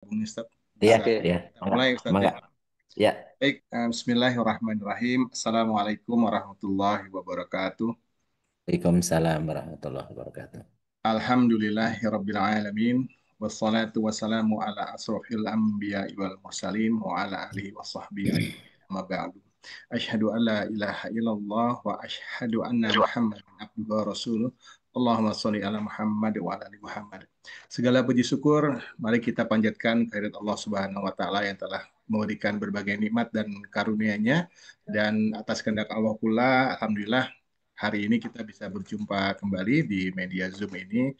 Bung Ustaz. Iya, Bisa iya. kita Mangga, mulai Ustaz mangga. ya. Ya, Baik, Bismillahirrahmanirrahim. Assalamualaikum warahmatullahi wabarakatuh. Waalaikumsalam warahmatullahi wabarakatuh. Alhamdulillahirrabbilalamin. Wassalatu wassalamu ala asrofil anbiya wal mursalin wa ala alihi wa sahbihi ajma'in. Amma ba'du. Asyhadu an la ilaha illallah wa asyhadu anna Muhammadan abduhu wa rasuluh. Allahumma sholli ala Muhammad wa ala ali Muhammad. Segala puji syukur mari kita panjatkan kehadirat Allah Subhanahu wa taala yang telah memberikan berbagai nikmat dan karunia-Nya, dan atas kehendak Allah pula alhamdulillah hari ini kita bisa berjumpa kembali di media Zoom ini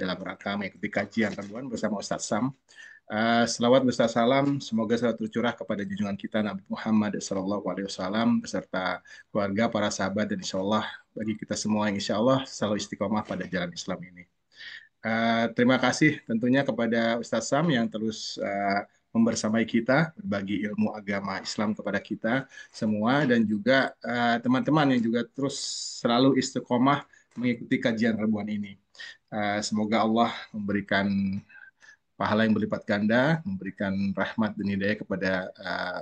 dalam rangka mengikuti kajian renungan bersama Ustadz Sam. Selawat beserta salam semoga selalu tercurah kepada junjungan kita Nabi Muhammad SAW beserta keluarga, para sahabat, dan insya Allah bagi kita semua yang insya Allah selalu istiqomah pada jalan Islam ini. Terima kasih tentunya kepada Ustadz Sam yang terus membersamai kita, berbagi ilmu agama Islam kepada kita semua, dan juga teman-teman yang juga terus selalu istiqomah mengikuti kajian rebuan ini. Semoga Allah memberikan pahala yang berlipat ganda, memberikan rahmat dan hidayah kepada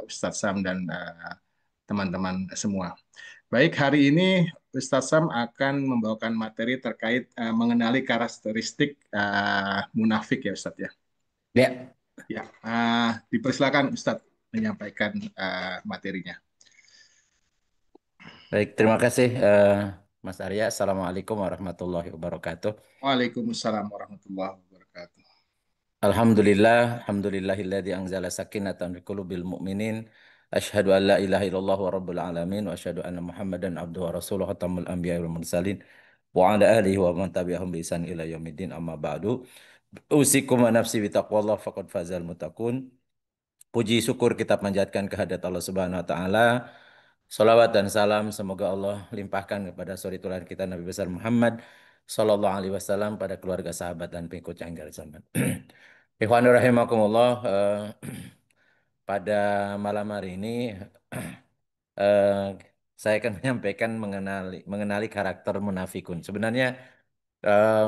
Ustadz Sam dan teman-teman semua. Baik, hari ini Ustadz Sam akan membawakan materi terkait mengenali karakteristik munafik ya Ustadz ya. ya. Ya, dipersilakan Ustadz menyampaikan materinya. Baik, terima kasih Mas Arya. Assalamualaikum warahmatullahi wabarakatuh. Waalaikumsalam warahmatullahi wabarakatuh. Alhamdulillahilladzi anzala sakinatan fi qulubil mu'minin. Asyhadu an la ilaha illallah wa rabbul alamin wa asyhadu anna Muhammadan abduhu wa rasuluhu khatamul anbiya wal mursalin wa ala alihi wa man tabi'ahum bi ihsan ila yaumiddin amma ba'du. Usikum wa nafsi bi taqwallah faqad fazal muttaqun. Puji syukur kita panjatkan kehadirat Allah Subhanahu wa taala. Salawat dan salam semoga Allah limpahkan kepada suri teladan kita Nabi besar Muhammad sallallahu alaihi wasallam, pada keluarga, sahabat dan pengikut hingga akhir zaman. Ikhwanur rahimakumullah, pada malam hari ini eh, saya akan menyampaikan mengenali karakter munafikun. Sebenarnya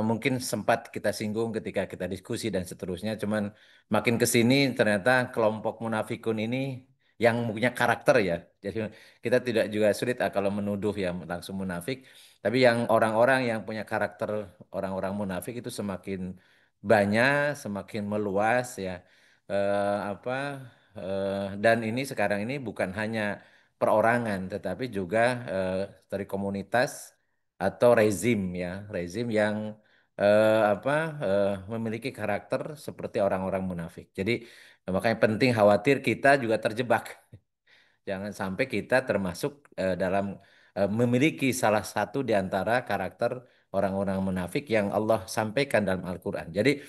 mungkin sempat kita singgung ketika kita diskusi dan seterusnya, cuman makin ke sini ternyata kelompok munafikun ini yang punya karakter ya. Jadi kita tidak juga sulit kalau menuduh ya langsung munafik, tapi yang orang-orang yang punya karakter orang-orang munafik itu semakin banyak, semakin meluas ya. Apa dan ini sekarang ini bukan hanya perorangan, tetapi juga dari komunitas atau rezim ya, rezim yang apa memiliki karakter seperti orang-orang munafik. Jadi makanya penting, khawatir kita juga terjebak. Jangan sampai kita termasuk dalam memiliki salah satu di antara karakter orang-orang munafik yang Allah sampaikan dalam Al-Quran. Jadi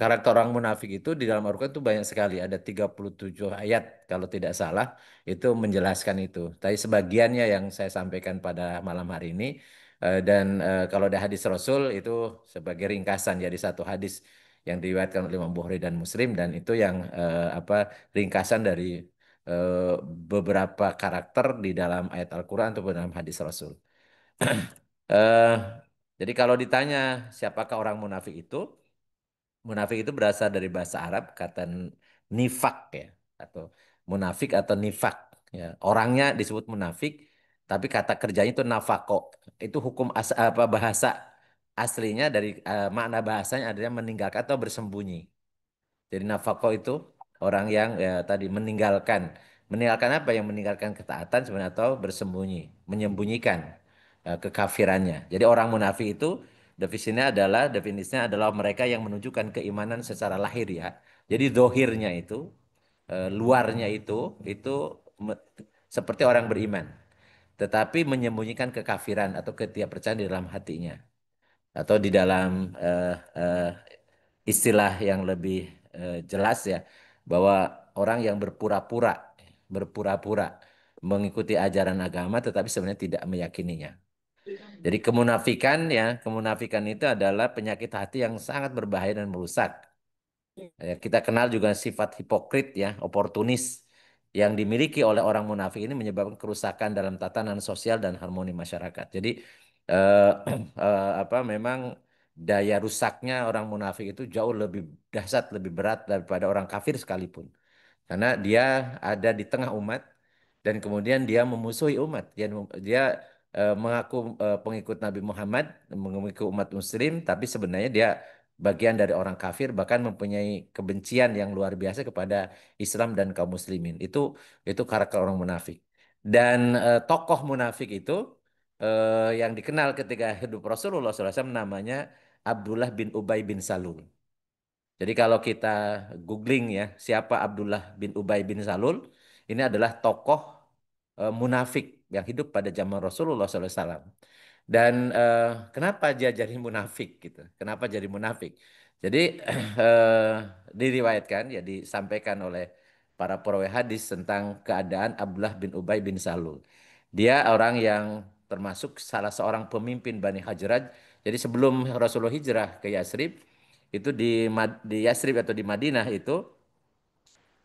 karakter orang munafik itu di dalam Al-Quran itu banyak sekali. Ada 37 ayat kalau tidak salah itu menjelaskan itu. Tapi sebagiannya yang saya sampaikan pada malam hari ini. Dan kalau ada hadis Rasul itu sebagai ringkasan jadi satu hadis yang diriwayatkan oleh Imam Bukhari dan Muslim, dan itu yang apa ringkasan dari eh, beberapa karakter di dalam ayat Al-Quran atau dalam hadis Rasul. Eh, jadi kalau ditanya siapakah orang munafik itu, munafik itu berasal dari bahasa Arab kata nifak ya, atau munafik atau nifak ya. Orangnya disebut munafik, tapi kata kerjanya itu nafako. Itu hukum apa bahasa aslinya dari makna bahasanya adalah meninggalkan atau bersembunyi. Jadi nafako itu orang yang ya tadi meninggalkan. Meninggalkan apa? Yang meninggalkan ketaatan sebenarnya atau bersembunyi, menyembunyikan kekafirannya. Jadi orang munafik itu definisinya adalah mereka yang menunjukkan keimanan secara lahir ya. Jadi dohirnya itu, luarnya itu me- seperti orang beriman, tetapi menyembunyikan kekafiran atau ketidakpercayaan di dalam hatinya, atau di dalam istilah yang lebih jelas ya, bahwa orang yang berpura-pura mengikuti ajaran agama tetapi sebenarnya tidak meyakininya. Jadi kemunafikan ya, kemunafikan itu adalah penyakit hati yang sangat berbahaya dan merusak. Ya, kita kenal juga sifat hipokrit ya, oportunis yang dimiliki oleh orang munafik ini menyebabkan kerusakan dalam tatanan sosial dan harmoni masyarakat. Jadi eh, apa memang daya rusaknya orang munafik itu jauh lebih dahsyat, lebih berat daripada orang kafir sekalipun. Karena dia ada di tengah umat dan kemudian dia memusuhi umat. Dia mengaku pengikut Nabi Muhammad, mengikuti umat Muslim, tapi sebenarnya dia bagian dari orang kafir, bahkan mempunyai kebencian yang luar biasa kepada Islam dan kaum muslimin. Itu karakter orang munafik. Dan tokoh munafik itu yang dikenal ketika hidup Rasulullah SAW namanya Abdullah bin Ubay bin Salul. Jadi kalau kita googling ya, siapa Abdullah bin Ubay bin Salul, ini adalah tokoh munafik yang hidup pada zaman Rasulullah SAW. Dan kenapa dia jadi munafik gitu? Kenapa jadi munafik? Jadi eh, diriwayatkan, ya disampaikan oleh para perawi hadis tentang keadaan Abdullah bin Ubay bin Salul. Dia orang yang termasuk salah seorang pemimpin Bani Hajraj. Jadi sebelum Rasulullah hijrah ke Yasrib, itu di Yasrib atau di Madinah itu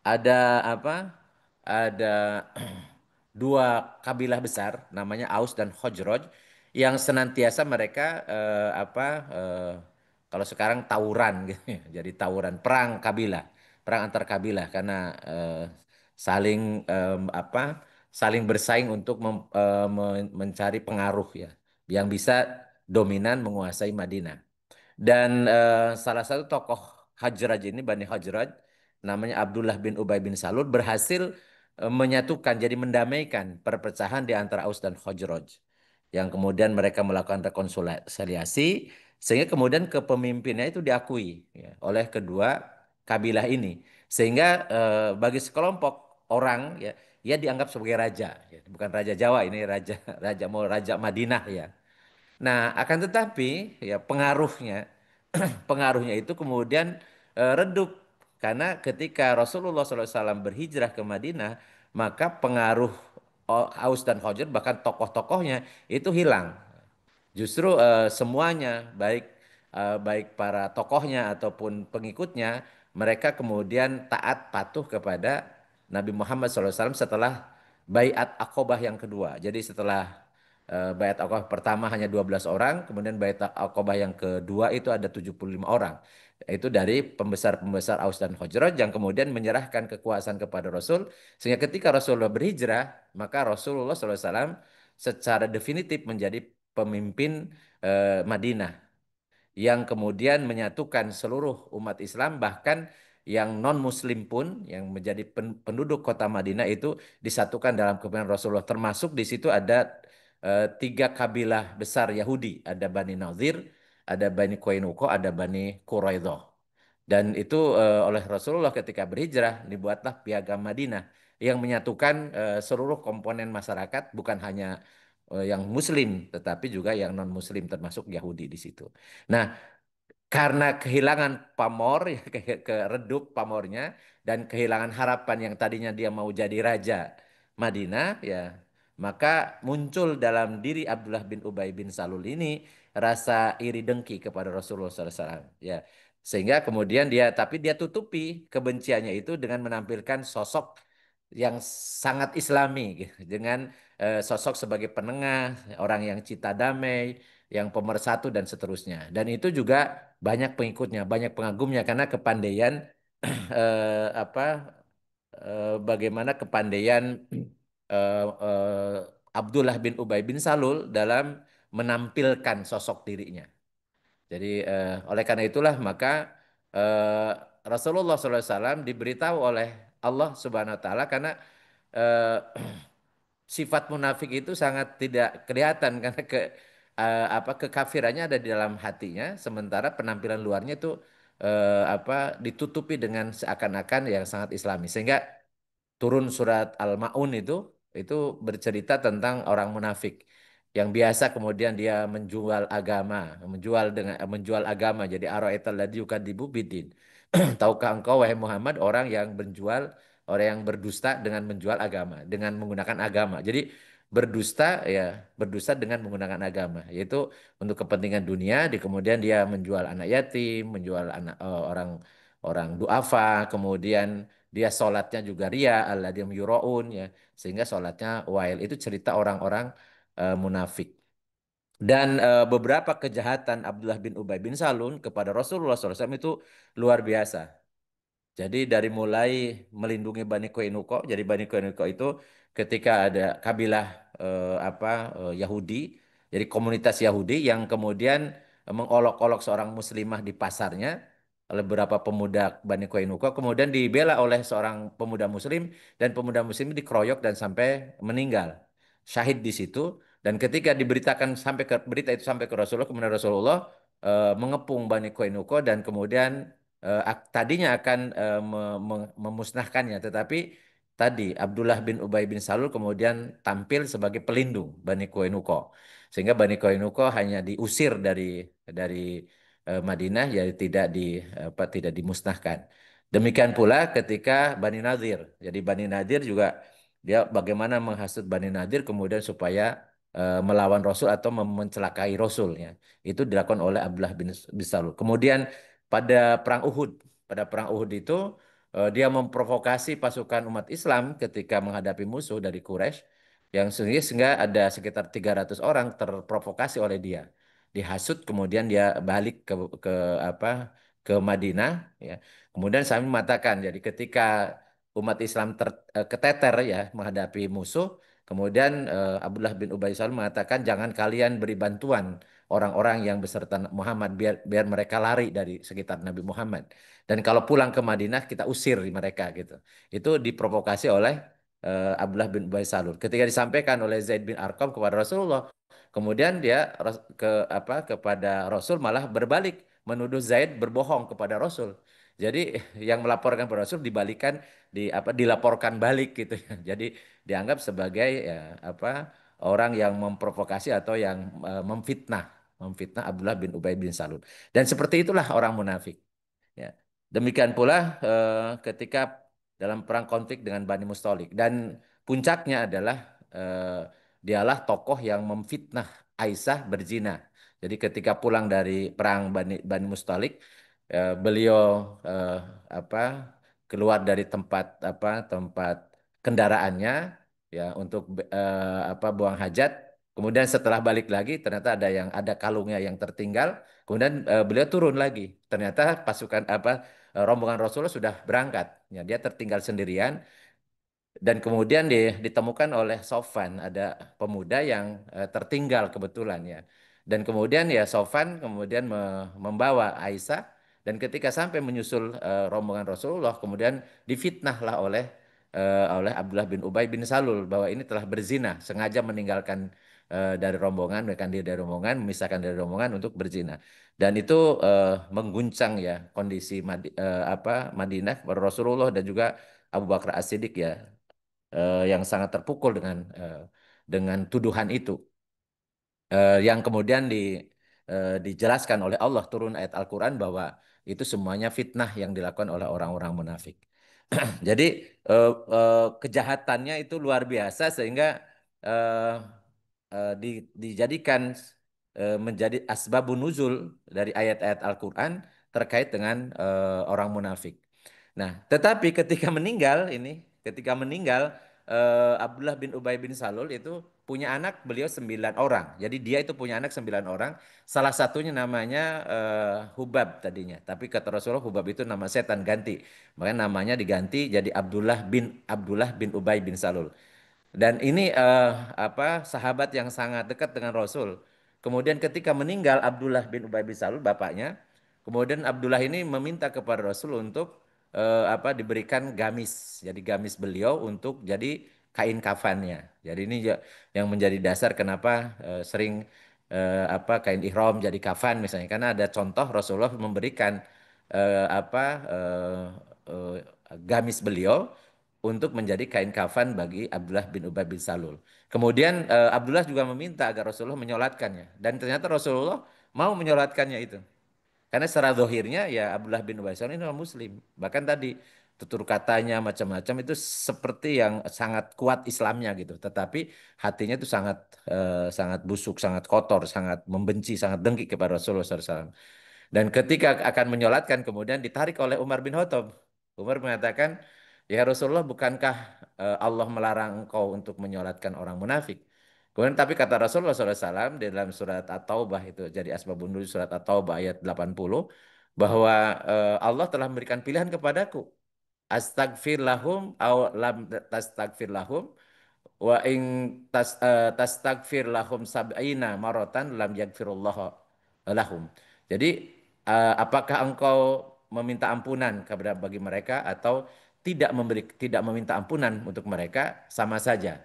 ada apa? Ada dua kabilah besar namanya Aus dan Khosraj yang senantiasa mereka kalau sekarang tawuran gitu ya. Jadi tawuran perang kabilah, perang antar kabilah karena saling saling bersaing untuk mencari pengaruh ya yang bisa dominan menguasai Madinah. Dan salah satu tokoh Hajraj ini, Bani Hajraj, namanya Abdullah bin Ubay bin Salul, berhasil menyatukan, jadi mendamaikan perpecahan di antara Aus dan Khazraj. Yang kemudian mereka melakukan rekonsiliasi, sehingga kemudian kepemimpinannya itu diakui ya, oleh kedua kabilah ini. Sehingga bagi sekelompok orang ya, ia dianggap sebagai raja. Ya. Bukan raja Jawa, ini raja raja Madinah ya. Nah, akan tetapi ya pengaruhnya itu kemudian redup karena ketika Rasulullah SAW berhijrah ke Madinah, maka pengaruh Aus dan Khazraj bahkan tokoh-tokohnya itu hilang. Justru semuanya baik para tokohnya ataupun pengikutnya mereka kemudian taat patuh kepada Nabi Muhammad SAW setelah Baiat Aqobah yang kedua. Jadi setelah Baiat Aqobah pertama hanya 12 orang, kemudian Baiat Aqobah yang kedua itu ada 75 orang. Itu dari pembesar-pembesar Aus dan Khazraj yang kemudian menyerahkan kekuasaan kepada Rasul sehingga ketika Rasulullah berhijrah, maka Rasulullah SAW secara definitif menjadi pemimpin Madinah yang kemudian menyatukan seluruh umat Islam bahkan yang non Muslim pun yang menjadi penduduk kota Madinah itu disatukan dalam kepemimpinan Rasulullah termasuk di situ ada tiga kabilah besar Yahudi ada Bani Nadir, ada Bani Qainuqa, ada Bani Quraidah. Dan itu oleh Rasulullah ketika berhijrah dibuatlah Piagam Madinah yang menyatukan seluruh komponen masyarakat bukan hanya yang Muslim tetapi juga yang non Muslim termasuk Yahudi di situ. Nah, karena kehilangan pamor, ya, redup pamornya dan kehilangan harapan yang tadinya dia mau jadi raja Madinah, ya, maka muncul dalam diri Abdullah bin Ubay bin Salul ini rasa iri dengki kepada Rasulullah SAW. Ya, sehingga kemudian tapi dia tutupi kebenciannya itu dengan menampilkan sosok yang sangat Islami, gitu, dengan sosok sebagai penengah, orang yang cita damai, yang pemersatu dan seterusnya. Dan itu juga banyak pengikutnya, banyak pengagumnya karena kepandaian apa bagaimana kepandaian Abdullah bin Ubay bin Salul dalam menampilkan sosok dirinya. Jadi oleh karena itulah maka Rasulullah SAW diberitahu oleh Allah Subhanahu Wa Taala karena eh, sifat munafik itu sangat tidak kelihatan karena kekafirannya ada di dalam hatinya sementara penampilan luarnya itu ditutupi dengan seakan-akan yang sangat Islami sehingga turun surat Al-Maun itu bercerita tentang orang munafik yang biasa kemudian dia menjual agama jadi ara'aital ladzi yukadzibu biddin. Tahukah engkau wahai Muhammad orang yang berdusta dengan menjual agama, dengan menggunakan agama. Jadi berdusta dengan menggunakan agama, yaitu untuk kepentingan dunia, kemudian dia menjual anak yatim, menjual anak orang orang duafa, kemudian dia sholatnya juga ria, alladzim yuraun ya, sehingga sholatnya wail. Itu cerita orang-orang munafik. Dan beberapa kejahatan Abdullah bin Ubay bin Salul kepada Rasulullah SAW itu luar biasa. Jadi dari mulai melindungi Bani Koinuko, jadi Bani Koinuko itu ketika ada kabilah Yahudi, jadi komunitas Yahudi yang kemudian mengolok-olok seorang muslimah di pasarnya oleh beberapa pemuda Bani Koinuko, kemudian dibela oleh seorang pemuda muslim dan pemuda muslim dikeroyok dan sampai meninggal. Syahid di situ dan ketika diberitakan sampai ke berita itu sampai ke Rasulullah, kemudian Rasulullah mengepung Bani Koinuko dan kemudian tadinya akan memusnahkannya, tetapi tadi Abdullah bin Ubay bin Salul kemudian tampil sebagai pelindung Bani Koinuko, sehingga Bani Koinuko hanya diusir dari Madinah, ya tidak dimusnahkan. Demikian pula ketika Bani Nadir. Jadi Bani Nadir juga dia bagaimana menghasut Bani Nadir kemudian supaya melawan Rasul atau mencelakai Rasulnya. Itu dilakukan oleh Abdullah bin Salul. Kemudian pada perang Uhud. Pada perang Uhud itu dia memprovokasi pasukan umat Islam ketika menghadapi musuh dari Quraisy yang sehingga ada sekitar 300 orang terprovokasi oleh dia. Dihasut kemudian dia balik ke apa ke Madinah ya. Kemudian saya mengatakan jadi ketika umat Islam keteter ya menghadapi musuh, kemudian Abdullah bin Ubay Salul mengatakan jangan kalian beri bantuan orang-orang yang beserta Muhammad biar biar mereka lari dari sekitar Nabi Muhammad. Dan kalau pulang ke Madinah kita usir mereka gitu. Itu diprovokasi oleh Abdullah bin Ubay Salul. Ketika disampaikan oleh Zaid bin Arqam kepada Rasulullah, kemudian dia kepada Rasul malah berbalik menuduh Zaid berbohong kepada Rasul. Jadi yang melaporkan kepada Rasul dibalikan dilaporkan balik gitu ya. Jadi dianggap sebagai ya apa orang yang memprovokasi atau yang memfitnah Abdullah bin Ubay bin Salul. Dan seperti itulah orang munafik. Ya. Demikian pula ketika dalam perang konflik dengan Bani Mustalik dan puncaknya adalah dialah tokoh yang memfitnah Aisyah berzina. Jadi ketika pulang dari perang Bani Mustalik, beliau eh, apa keluar dari tempat kendaraannya ya untuk buang hajat. Kemudian setelah balik lagi ternyata ada kalungnya yang tertinggal. Kemudian beliau turun lagi. Ternyata rombongan Rasulullah sudah berangkat. Ya, dia tertinggal sendirian dan kemudian ditemukan oleh Sofan, ada pemuda yang tertinggal kebetulan ya. Dan kemudian ya Sofan kemudian membawa Aisyah dan ketika sampai menyusul rombongan Rasulullah kemudian difitnahlah oleh Abdullah bin Ubay bin Salul bahwa ini telah berzina, sengaja meninggalkan dari rombongan, menekan diri dari rombongan, memisahkan dari rombongan untuk berzina. Dan itu mengguncang ya kondisi Madinah Rasulullah dan juga Abu Bakar As-Siddiq ya yang sangat terpukul dengan tuduhan itu yang kemudian dijelaskan oleh Allah turun ayat Al-Quran bahwa itu semuanya fitnah yang dilakukan oleh orang-orang munafik. Jadi kejahatannya itu luar biasa sehingga eh, dijadikan menjadi asbabun nuzul dari ayat-ayat Al-Quran terkait dengan orang munafik. Nah, tetapi ketika meninggal Abdullah bin Ubay bin Salul itu punya anak beliau 9 orang. Jadi dia itu punya anak 9 orang. Salah satunya namanya Hubab tadinya. Tapi kata Rasulullah Hubab itu nama setan ganti. Makanya namanya diganti jadi Abdullah bin Ubay bin Salul. Dan ini sahabat yang sangat dekat dengan Rasul. Kemudian ketika meninggal Abdullah bin Ubay bin Salul bapaknya, kemudian Abdullah ini meminta kepada Rasul untuk diberikan gamis. Jadi gamis beliau untuk jadi kain kafannya. Jadi ini yang menjadi dasar kenapa sering kain ihram jadi kafan misalnya karena ada contoh Rasulullah memberikan eh, apa eh, eh, gamis beliau untuk menjadi kain kafan bagi Abdullah bin Ubay bin Salul. Kemudian Abdullah juga meminta agar Rasulullah menyolatkannya. Dan ternyata Rasulullah mau menyolatkannya itu. Karena secara zahirnya ya Abdullah bin Ubay bin Salul ini orang Muslim. Bahkan tadi tutur katanya macam-macam itu seperti yang sangat kuat Islamnya gitu. Tetapi hatinya itu sangat busuk, sangat kotor, sangat membenci, sangat dengki kepada Rasulullah SAW. Dan ketika akan menyolatkan kemudian ditarik oleh Umar bin Khattab. Umar mengatakan, ya Rasulullah bukankah Allah melarang engkau untuk menyolatkan orang munafik? Kemudian tapi kata Rasulullah SAW di dalam surat At-Taubah itu jadi asbabun nuzul surat At-Taubah ayat 80 bahwa Allah telah memberikan pilihan kepadaku astagfir lahum aw lam tastagfir lahum wa ing tastagfir lahum sab'ina maratan lam yaghfirullah lahum. Jadi apakah engkau meminta ampunan kepada bagi mereka atau tidak meminta ampunan untuk mereka sama saja.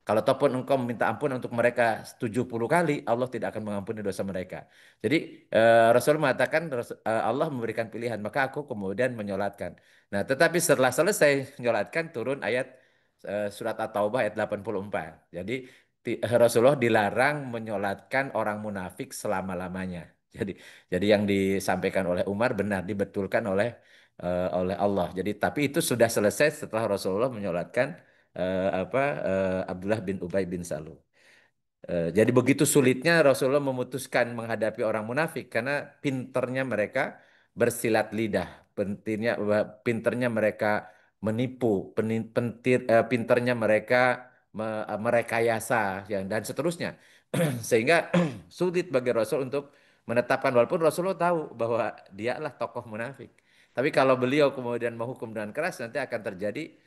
Kalau ataupun engkau meminta ampun untuk mereka 70 kali, Allah tidak akan mengampuni dosa mereka. Jadi Rasul mengatakan Allah memberikan pilihan, maka aku kemudian menyolatkan. Nah, tetapi setelah selesai menyolatkan turun ayat surat At-Taubah ayat 84. Jadi Rasulullah dilarang menyolatkan orang munafik selama-lamanya. Jadi jadi yang disampaikan oleh Umar benar dibetulkan oleh Allah. Jadi tapi itu sudah selesai setelah Rasulullah menyolatkan Abdullah bin Ubay bin Salul. Jadi begitu sulitnya Rasulullah memutuskan menghadapi orang munafik karena pinternya mereka bersilat lidah, pinternya mereka menipu, pinternya mereka merekayasa dan seterusnya. Sehingga sulit bagi Rasul untuk menetapkan walaupun Rasulullah tahu bahwa dialah tokoh munafik. Tapi kalau beliau kemudian menghukum dengan keras nanti akan terjadi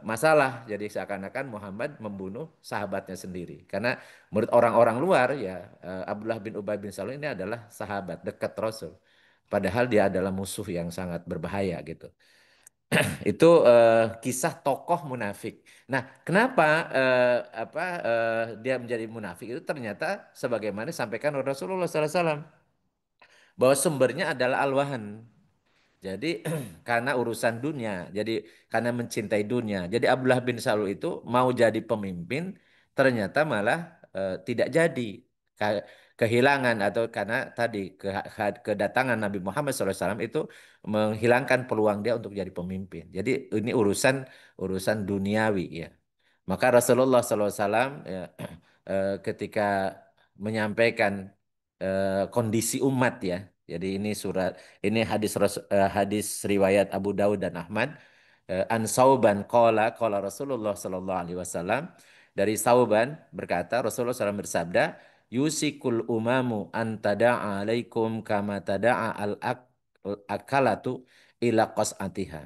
masalah. Jadi seakan-akan Muhammad membunuh sahabatnya sendiri. Karena menurut orang-orang luar ya Abdullah bin Ubay bin Salul ini adalah sahabat dekat Rasul. Padahal dia adalah musuh yang sangat berbahaya gitu. Itu kisah tokoh munafik. Nah, kenapa dia menjadi munafik itu ternyata sebagaimana disampaikan oleh Rasulullah SAW bahwa sumbernya adalah al-wahan. Jadi karena urusan dunia, jadi karena mencintai dunia. Jadi Abdullah bin Salul itu mau jadi pemimpin, ternyata malah tidak jadi. Kehilangan atau karena tadi kedatangan Nabi Muhammad SAW itu menghilangkan peluang dia untuk jadi pemimpin. Jadi ini urusan urusan duniawi ya. Maka Rasulullah SAW ya, ketika menyampaikan kondisi umat ya. Jadi ini hadis riwayat Abu Daud dan Ahmad. An Sauban qala Rasulullah sallallahu alaihi wasallam dari Sauban berkata Rasulullah SAW bersabda yusikul umamu an tada'a alaikum kama tada'a akalatu ila qas'atiha.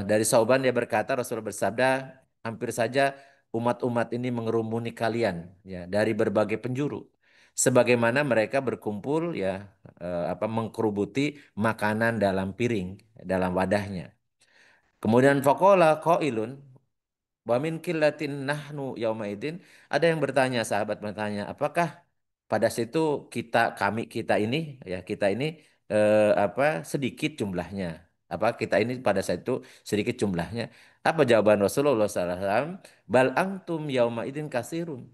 Dari Sauban dia berkata Rasul bersabda hampir saja umat-umat ini mengerumuni kalian ya dari berbagai penjuru sebagaimana mereka berkumpul ya mengkerubuti makanan dalam piring dalam wadahnya. Kemudian faqala qailun wa min qillatin nahnu yaumaidin ada yang bertanya sahabat bertanya apakah pada situ kita ini ya kita ini sedikit jumlahnya apa kita ini pada saat itu sedikit jumlahnya apa jawaban Rasulullah SAW bal antum yaumaidin kasirun.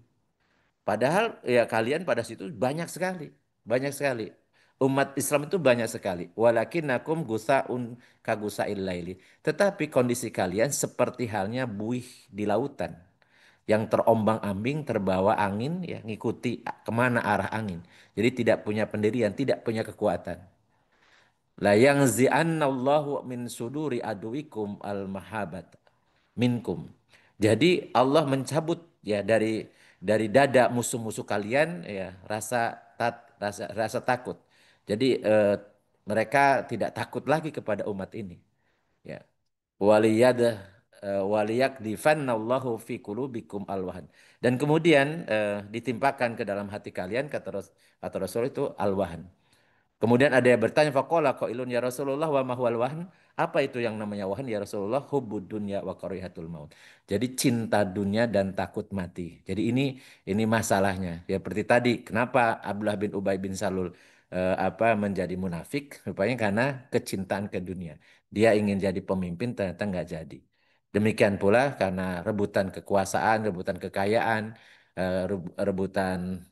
Padahal ya kalian pada situ banyak sekali, banyak sekali. Umat Islam itu banyak sekali. Walakinakum gusaun kagusail laili. Tetapi kondisi kalian seperti halnya buih di lautan yang terombang-ambing, terbawa angin, ya ngikuti kemana arah angin. Jadi tidak punya pendirian, tidak punya kekuatan. La yangzi'annallahu min suduri aduikum al-mahabat minkum. Jadi Allah mencabut ya dari dada musuh-musuh kalian ya rasa takut. Jadi mereka tidak takut lagi kepada umat ini. Ya. Waliyad waliyakdifannallahu fi qulubikum alwahan. Dan kemudian ditimpakan ke dalam hati kalian kata Rasul itu alwahan. Kemudian ada yang bertanya faqala qailun ya Rasulullah wa ma huwal wahn? Apa itu yang namanya wahan ya Rasulullah? Hubbud dunya wa karihatul maut. Jadi cinta dunia dan takut mati. Jadi ini masalahnya. Ya seperti tadi, kenapa Abdullah bin Ubay bin Salul menjadi munafik? Rupanya karena kecintaan ke dunia. Dia ingin jadi pemimpin ternyata nggak jadi. Demikian pula karena rebutan kekuasaan, rebutan kekayaan, rebutan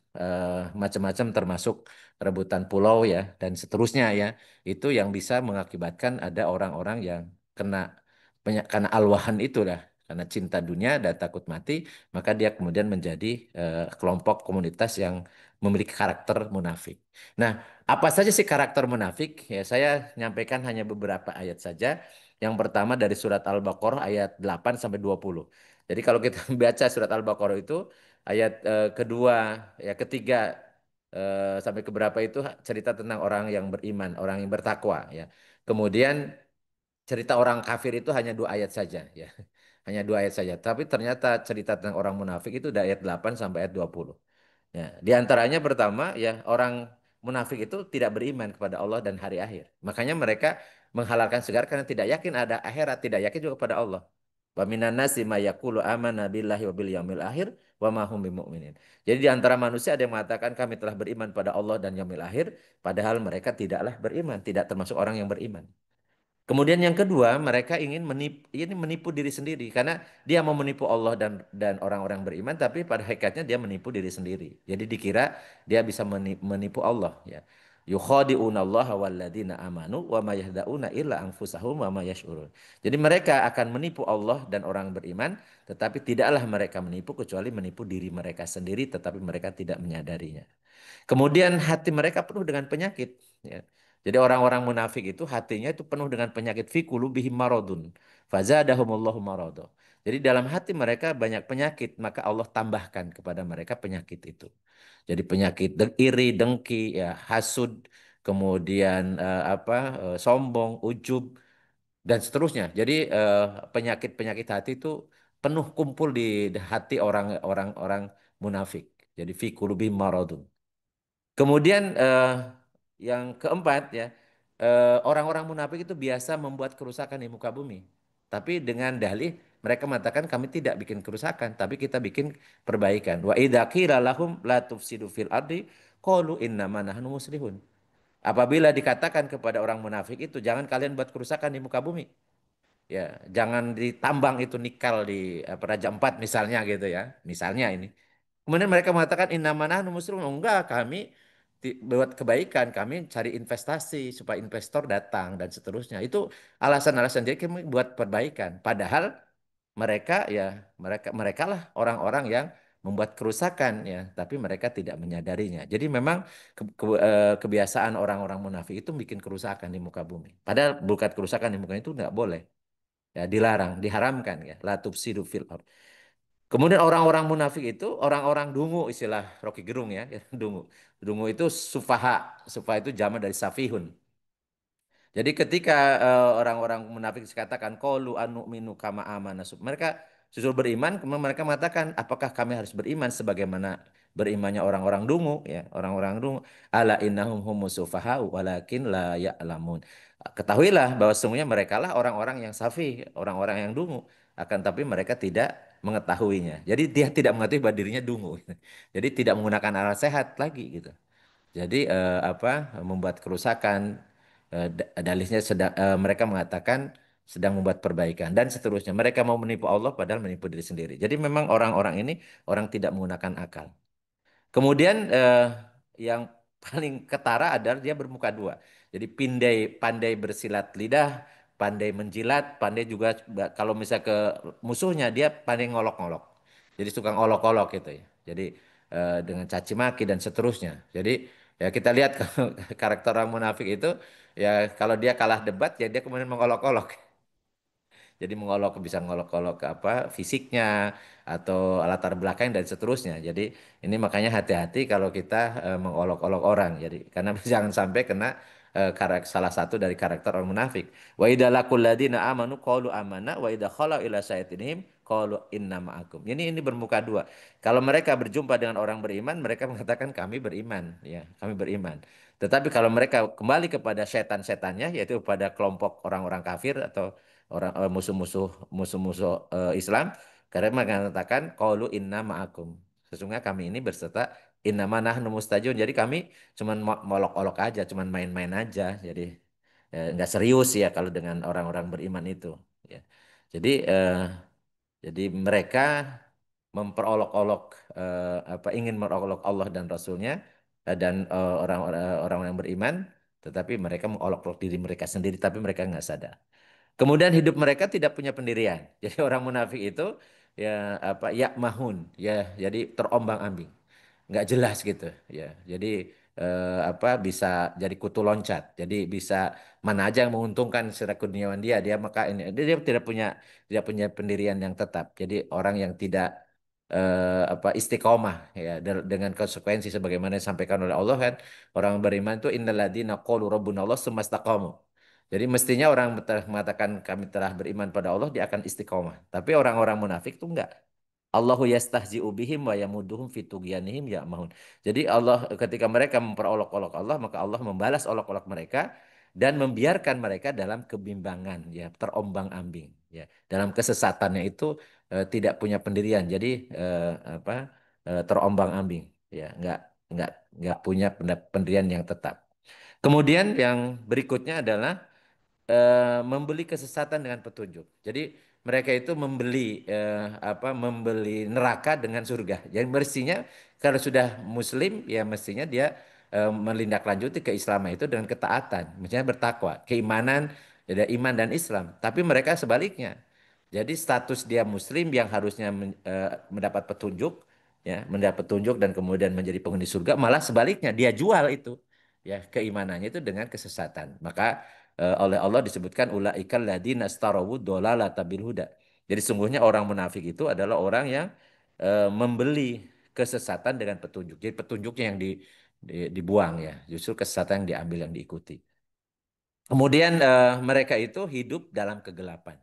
macam-macam termasuk rebutan pulau ya dan seterusnya ya itu yang bisa mengakibatkan ada orang-orang yang kena karena alwahan itulah karena cinta dunia dan takut mati maka dia kemudian menjadi kelompok komunitas yang memiliki karakter munafik. Nah, apa saja sih karakter munafik? Ya saya nyampaikan hanya beberapa ayat saja. Yang pertama dari surat Al-Baqarah ayat 8 sampai 20. Jadi kalau kita baca surat Al-Baqarah itu ayat kedua, ya ketiga sampai keberapa itu cerita tentang orang yang beriman, orang yang bertakwa ya. Kemudian cerita orang kafir itu hanya 2 ayat saja ya. Hanya 2 ayat saja. Tapi ternyata cerita tentang orang munafik itu dari ayat 8 sampai ayat 20. Ya, di antaranya pertama ya orang munafik itu tidak beriman kepada Allah dan hari akhir. Makanya mereka menghalalkan segala karena tidak yakin ada akhirat, tidak yakin juga kepada Allah. Wa minan nasi may yaqulu amanna billahi wa bil yaumil akhir wa ma hum bimumin. Jadi di antara manusia ada yang mengatakan kami telah beriman pada Allah dan yaumil akhir, padahal mereka tidaklah beriman, tidak termasuk orang yang beriman. Kemudian yang kedua, mereka ingin menipu diri sendiri karena dia mau menipu Allah dan orang-orang beriman, tapi pada hakikatnya dia menipu diri sendiri. Jadi dikira dia bisa menipu Allah ya. Yukhadi'una Allah walladzina amanu wa ma yahda'una illa anfusahum wa ma yash'urun. Jadi mereka akan menipu Allah dan orang beriman, tetapi tidaklah mereka menipu kecuali menipu diri mereka sendiri, tetapi mereka tidak menyadarinya. Kemudian hati mereka penuh dengan penyakit. Ya. Jadi orang-orang munafik itu hatinya itu penuh dengan penyakit fi qulubihim maradun. Fazadahumullahu marada. Jadi dalam hati mereka banyak penyakit, maka Allah tambahkan kepada mereka penyakit itu. Jadi penyakit iri, dengki, ya, hasud, kemudian sombong, ujub dan seterusnya. Jadi penyakit-penyakit hati itu penuh kumpul di hati orang-orang munafik. Jadi fi qulubihim maradun. Kemudian yang keempat ya, orang-orang munafik itu biasa membuat kerusakan di muka bumi. Tapi dengan dalih mereka mengatakan kami tidak bikin kerusakan, tapi kita bikin perbaikan. Wa idza qila lahum la tufsidu fil ardi qalu innama nahnu muslihun. Apabila dikatakan kepada orang munafik itu jangan kalian buat kerusakan di muka bumi. Ya, jangan ditambang itu nikel di Raja Empat misalnya gitu ya. Misalnya ini. Kemudian mereka mengatakan innama nahnu muslimun. Enggak, kami buat kebaikan, kami cari investasi supaya investor datang dan seterusnya. Itu alasan-alasan jadi kami buat perbaikan. Padahal mereka ya mereka lah orang-orang yang membuat kerusakan ya, tapi mereka tidak menyadarinya. Jadi memang kebiasaan orang-orang munafik itu bikin kerusakan di muka bumi. Padahal bukan kerusakan di muka itu nggak boleh. Ya, dilarang, diharamkan ya. La tufsidu fil ard. Kemudian orang-orang munafik itu orang-orang dungu istilah Rocky Gerung ya, dungu. Dungu itu sufaha. Sufaha itu zaman dari safihun. Jadi ketika orang-orang munafik dikatakan qalu anu'minu kama amana. Mereka justru beriman, kemudian mereka mengatakan apakah kami harus beriman sebagaimana berimannya orang-orang dungu ya, orang-orang dungu. Ala innahum humus sufahau walakin la ya'lamun. Ketahuilah bahwa sesungguhnya mereka lah orang-orang yang safih, orang-orang yang dungu, akan tapi mereka tidak mengetahuinya. Jadi dia tidak mengetahui bahwa dirinya dungu. Jadi tidak menggunakan akal sehat lagi gitu. Jadi membuat kerusakan dalihnya mereka mengatakan sedang membuat perbaikan dan seterusnya. Mereka mau menipu Allah padahal menipu diri sendiri. Jadi memang orang-orang ini orang tidak menggunakan akal. Kemudian yang paling ketara adalah dia bermuka dua. Jadi pandai pandai bersilat lidah, pandai menjilat, pandai juga kalau misal ke musuhnya dia pandai ngolok-ngolok. Jadi suka ngolok-olok gitu ya. Jadi dengan caci maki dan seterusnya. Jadi ya kita lihat karakter orang munafik itu ya kalau dia kalah debat ya dia kemudian mengolok-olok. Jadi mengolok bisa ngolok-olok ke apa fisiknya atau latar belakang dan seterusnya. Jadi ini makanya hati-hati kalau kita mengolok-olok orang. Jadi karena jangan sampai kena salah satu dari karakter orang munafik. Wa idza laqul ladina amanu qalu amanna wa idza khalau ila syayatinihim qalu inna ma'akum. Ini bermuka dua. Kalau mereka berjumpa dengan orang beriman, mereka mengatakan kami beriman, ya, kami beriman. Tetapi kalau mereka kembali kepada setan-setannya, yaitu pada kelompok orang-orang kafir atau musuh-musuh Islam, karena mengatakan qaulu inna ma'akum. Sesungguhnya kami ini berserta inna nahnu mustajun. Jadi kami cuman molok-olok aja, cuman main-main aja. Jadi nggak serius ya kalau dengan orang-orang beriman itu. Ya. Jadi mereka memperolok-olok ingin merolok Allah dan Rasulnya dan orang-orang yang beriman, tetapi mereka mengolok-olok diri mereka sendiri, tapi mereka nggak sadar. Kemudian hidup mereka tidak punya pendirian. Jadi orang munafik itu ya ya mahun ya jadi terombang-ambing, nggak jelas gitu ya. Jadi bisa jadi kutu loncat. Jadi bisa mana aja yang menguntungkan secara keduniawan dia maka ini dia tidak punya pendirian yang tetap. Jadi orang yang tidak apa istiqomah ya dengan konsekuensi sebagaimana disampaikan oleh Allah kan, orang beriman itu innalladzina qalu rabbunallah tsumma istaqamu. Jadi mestinya orang mengatakan kami telah beriman pada Allah dia akan istiqomah. Tapi orang-orang munafik itu enggak. Allahu yastahzi'u bihim wa yamuduhum fi tughyanihim ya'mahun. Jadi Allah ketika mereka memperolok-olok Allah, maka Allah membalas olok-olok mereka dan membiarkan mereka dalam kebimbangan, ya, terombang-ambing, ya. Dalam kesesatannya itu tidak punya pendirian. Jadi apa terombang-ambing, ya, nggak nggak punya pendirian yang tetap. Kemudian yang berikutnya adalah membeli kesesatan dengan petunjuk. Jadi mereka itu membeli membeli neraka dengan surga. Jadi mestinya kalau sudah muslim ya mestinya dia melindaklanjuti keislaman itu dengan ketaatan, misalnya bertakwa, keimanan, ada iman dan Islam. Tapi mereka sebaliknya. Jadi status dia muslim yang harusnya mendapat petunjuk, ya, mendapat petunjuk dan kemudian menjadi penghuni surga, malah sebaliknya dia jual itu, ya, keimanannya itu dengan kesesatan. Maka oleh Allah disebutkan ulaikal ladzina istarawu dolalata bil huda. Jadi sungguhnya orang munafik itu adalah orang yang membeli kesesatan dengan petunjuk. Jadi petunjuknya yang dibuang, ya, justru kesesatan yang diambil yang diikuti. Kemudian mereka itu hidup dalam kegelapan.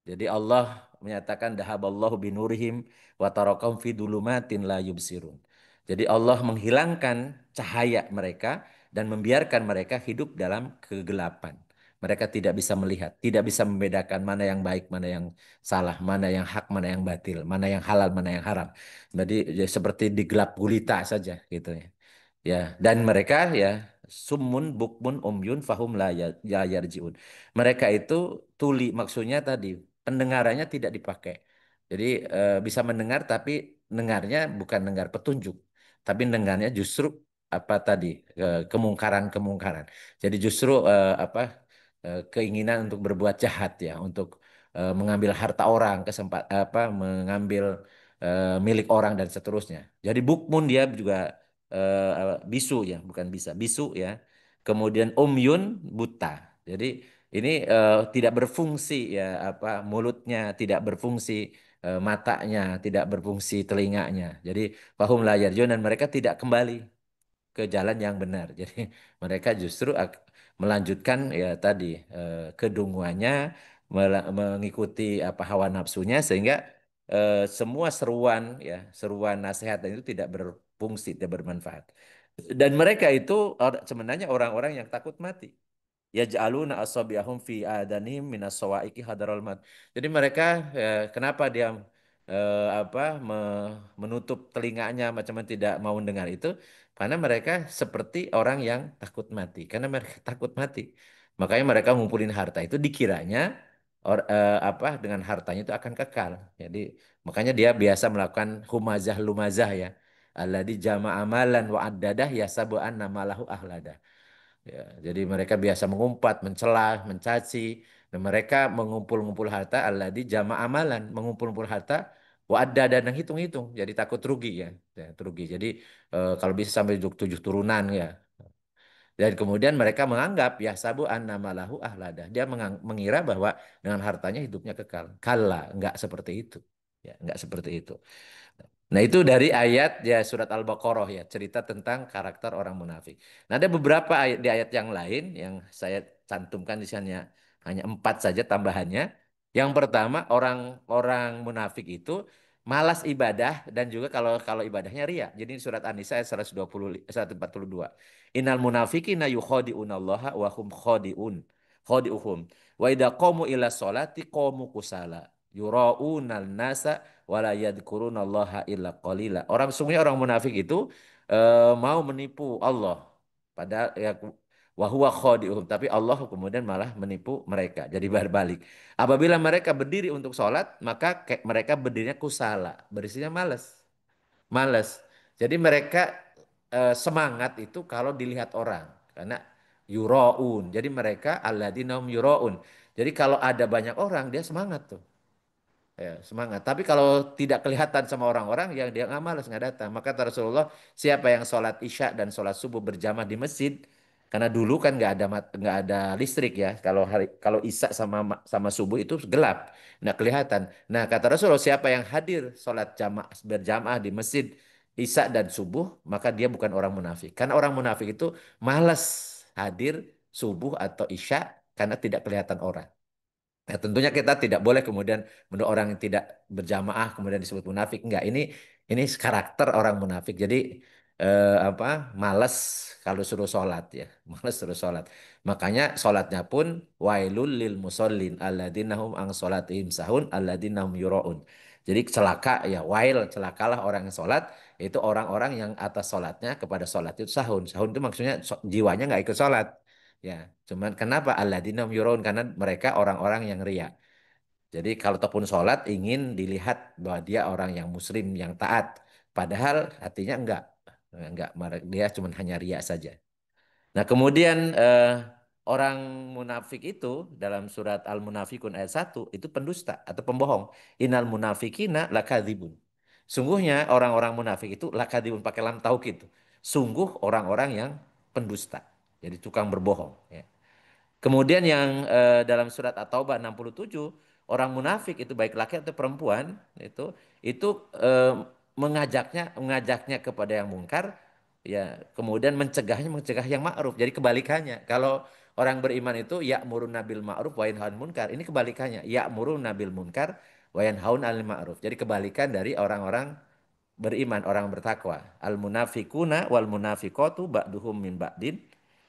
Jadi Allah menyatakan dahaballahu binurihim wa tarakahum fi dulumatin la yubsirun. Jadi Allah menghilangkan cahaya mereka dan membiarkan mereka hidup dalam kegelapan. Mereka tidak bisa melihat, tidak bisa membedakan mana yang baik, mana yang salah, mana yang hak, mana yang batil, mana yang halal, mana yang haram. Jadi ya, seperti digelap gulita saja gitu ya. Ya, dan mereka ya summun bukmun umyun fahum la yarjiun. Mereka itu tuli maksudnya tadi pendengarannya tidak dipakai. Jadi bisa mendengar tapi dengarnya bukan dengar petunjuk, tapi dengarnya justru apa tadi kemungkaran-kemungkaran. Jadi justru keinginan untuk berbuat jahat ya, untuk mengambil harta orang, mengambil milik orang dan seterusnya. Jadi bukmun dia juga bisu ya, bukan bisa bisu ya. Kemudian umyun buta. Jadi ini tidak berfungsi ya mulutnya tidak berfungsi, matanya tidak berfungsi, telinganya. Jadi fahum la yarjun dan mereka tidak kembali ke jalan yang benar. Jadi mereka justru melanjutkan ya tadi kedunguannya, mengikuti apa hawa nafsunya sehingga semua seruan ya seruan nasihat itu tidak berfungsi, tidak bermanfaat. Dan mereka itu sebenarnya orang-orang yang takut mati. Yaj'aluna asabi'ahum fi adanihim minas sawa'iqi hadaral maut. Jadi mereka kenapa dia menutup telinganya macam tidak mau mendengar itu karena mereka seperti orang yang takut mati. Karena mereka takut mati. Makanya mereka ngumpulin harta itu dikiranya dengan hartanya itu akan kekal. Jadi makanya dia biasa melakukan humazah lumazah ya. Alladzi jama'a amalan wa addadah yasabu anna malahu ahlada. Ya, jadi mereka biasa mengumpat, mencela, mencaci, dan mereka mengumpul-ngumpul harta di jama amalan, mengumpul-ngumpul harta wa ada dan hitung-hitung, jadi takut rugi ya, ya rugi. Jadi kalau bisa sampai tujuh turunan ya. Dan kemudian mereka menganggap ya sabu annamalahu ahlada. Dia mengira bahwa dengan hartanya hidupnya kekal. Kala, enggak seperti itu. Ya, enggak seperti itu. Nah, itu dari ayat ya surat Al-Baqarah ya, cerita tentang karakter orang munafik. Nah, ada beberapa ayat di ayat yang lain yang saya cantumkan di sana hanya 4 saja tambahannya. Yang pertama, orang-orang munafik itu malas ibadah dan juga kalau kalau ibadahnya ria. Jadi surat An-Nisa ayat 120 142. Innal munafiqina yukhadi'unallaha wa hum khadi'uhum. Wa idza qamu ila sholati qamu kusala. Yura'unal nasa wala yadhkurunallaha illa qalila. Orang sungguhnya orang munafik itu mau menipu Allah. Padahal ya wahwa khadi'uhum, tapi Allah kemudian malah menipu mereka. Jadi berbalik. Apabila mereka berdiri untuk sholat, maka mereka berdirinya kusala, berisinya malas. Malas. Jadi mereka semangat itu kalau dilihat orang. Karena yuraun. Jadi mereka alladzina hum yuraun. Jadi kalau ada banyak orang dia semangat tuh. Ya, semangat. Tapi kalau tidak kelihatan sama orang-orang, yang dia nggak malas, nggak datang. Maka kata Rasulullah, siapa yang sholat isya dan sholat subuh berjamaah di masjid, Karena dulu kan nggak ada listrik ya. Kalau Isya sama subuh itu gelap, nggak kelihatan. Nah kata Rasulullah, siapa yang hadir sholat jamaah berjamaah di masjid Isya dan subuh, maka dia bukan orang munafik. Karena orang munafik itu malas hadir subuh atau Isya karena tidak kelihatan orang. Nah, tentunya kita tidak boleh kemudian menurut orang yang tidak berjamaah kemudian disebut munafik. Enggak, ini karakter orang munafik. Jadi apa? Malas kalau suruh sholat ya, malas suruh sholat. Makanya sholatnya pun wailul lil musallin alladzina hum ang sholatihim sahun alladzina hum yuraun. Jadi celaka ya, wail celakalah orang yang sholat itu orang-orang yang atas sholatnya kepada sholat itu sahun. Sahun itu maksudnya jiwanya nggak ikut sholat. Ya, cuman kenapa alladzina hum yuraun? Karena mereka orang-orang yang ria. Jadi kalau ataupun sholat ingin dilihat bahwa dia orang yang muslim yang taat. Padahal hatinya enggak. Dia cuma hanya ria saja. Nah kemudian orang munafik itu dalam surat Al-Munafikun ayat 1 itu pendusta atau pembohong. Innal munafikina lakadzibun. Sungguhnya orang-orang munafik itu lakadzibun pakai lam taukid itu. Sungguh orang-orang yang pendusta. Jadi tukang berbohong. Ya. Kemudian yang dalam surat At-Taubah 67 orang munafik itu baik laki atau perempuan itu mengajaknya kepada yang mungkar ya kemudian mencegah yang ma'ruf. Jadi kebalikannya. Kalau orang beriman itu ya'muruna bil ma'ruf wa yanhauna 'anil munkar. Ini kebalikannya. Ya'muruna bil munkar wa yanhauna 'anil ma'ruf. Jadi kebalikan dari orang-orang beriman, orang bertakwa. Al munafikuna wal munafiqatu ba'duhum min ba'din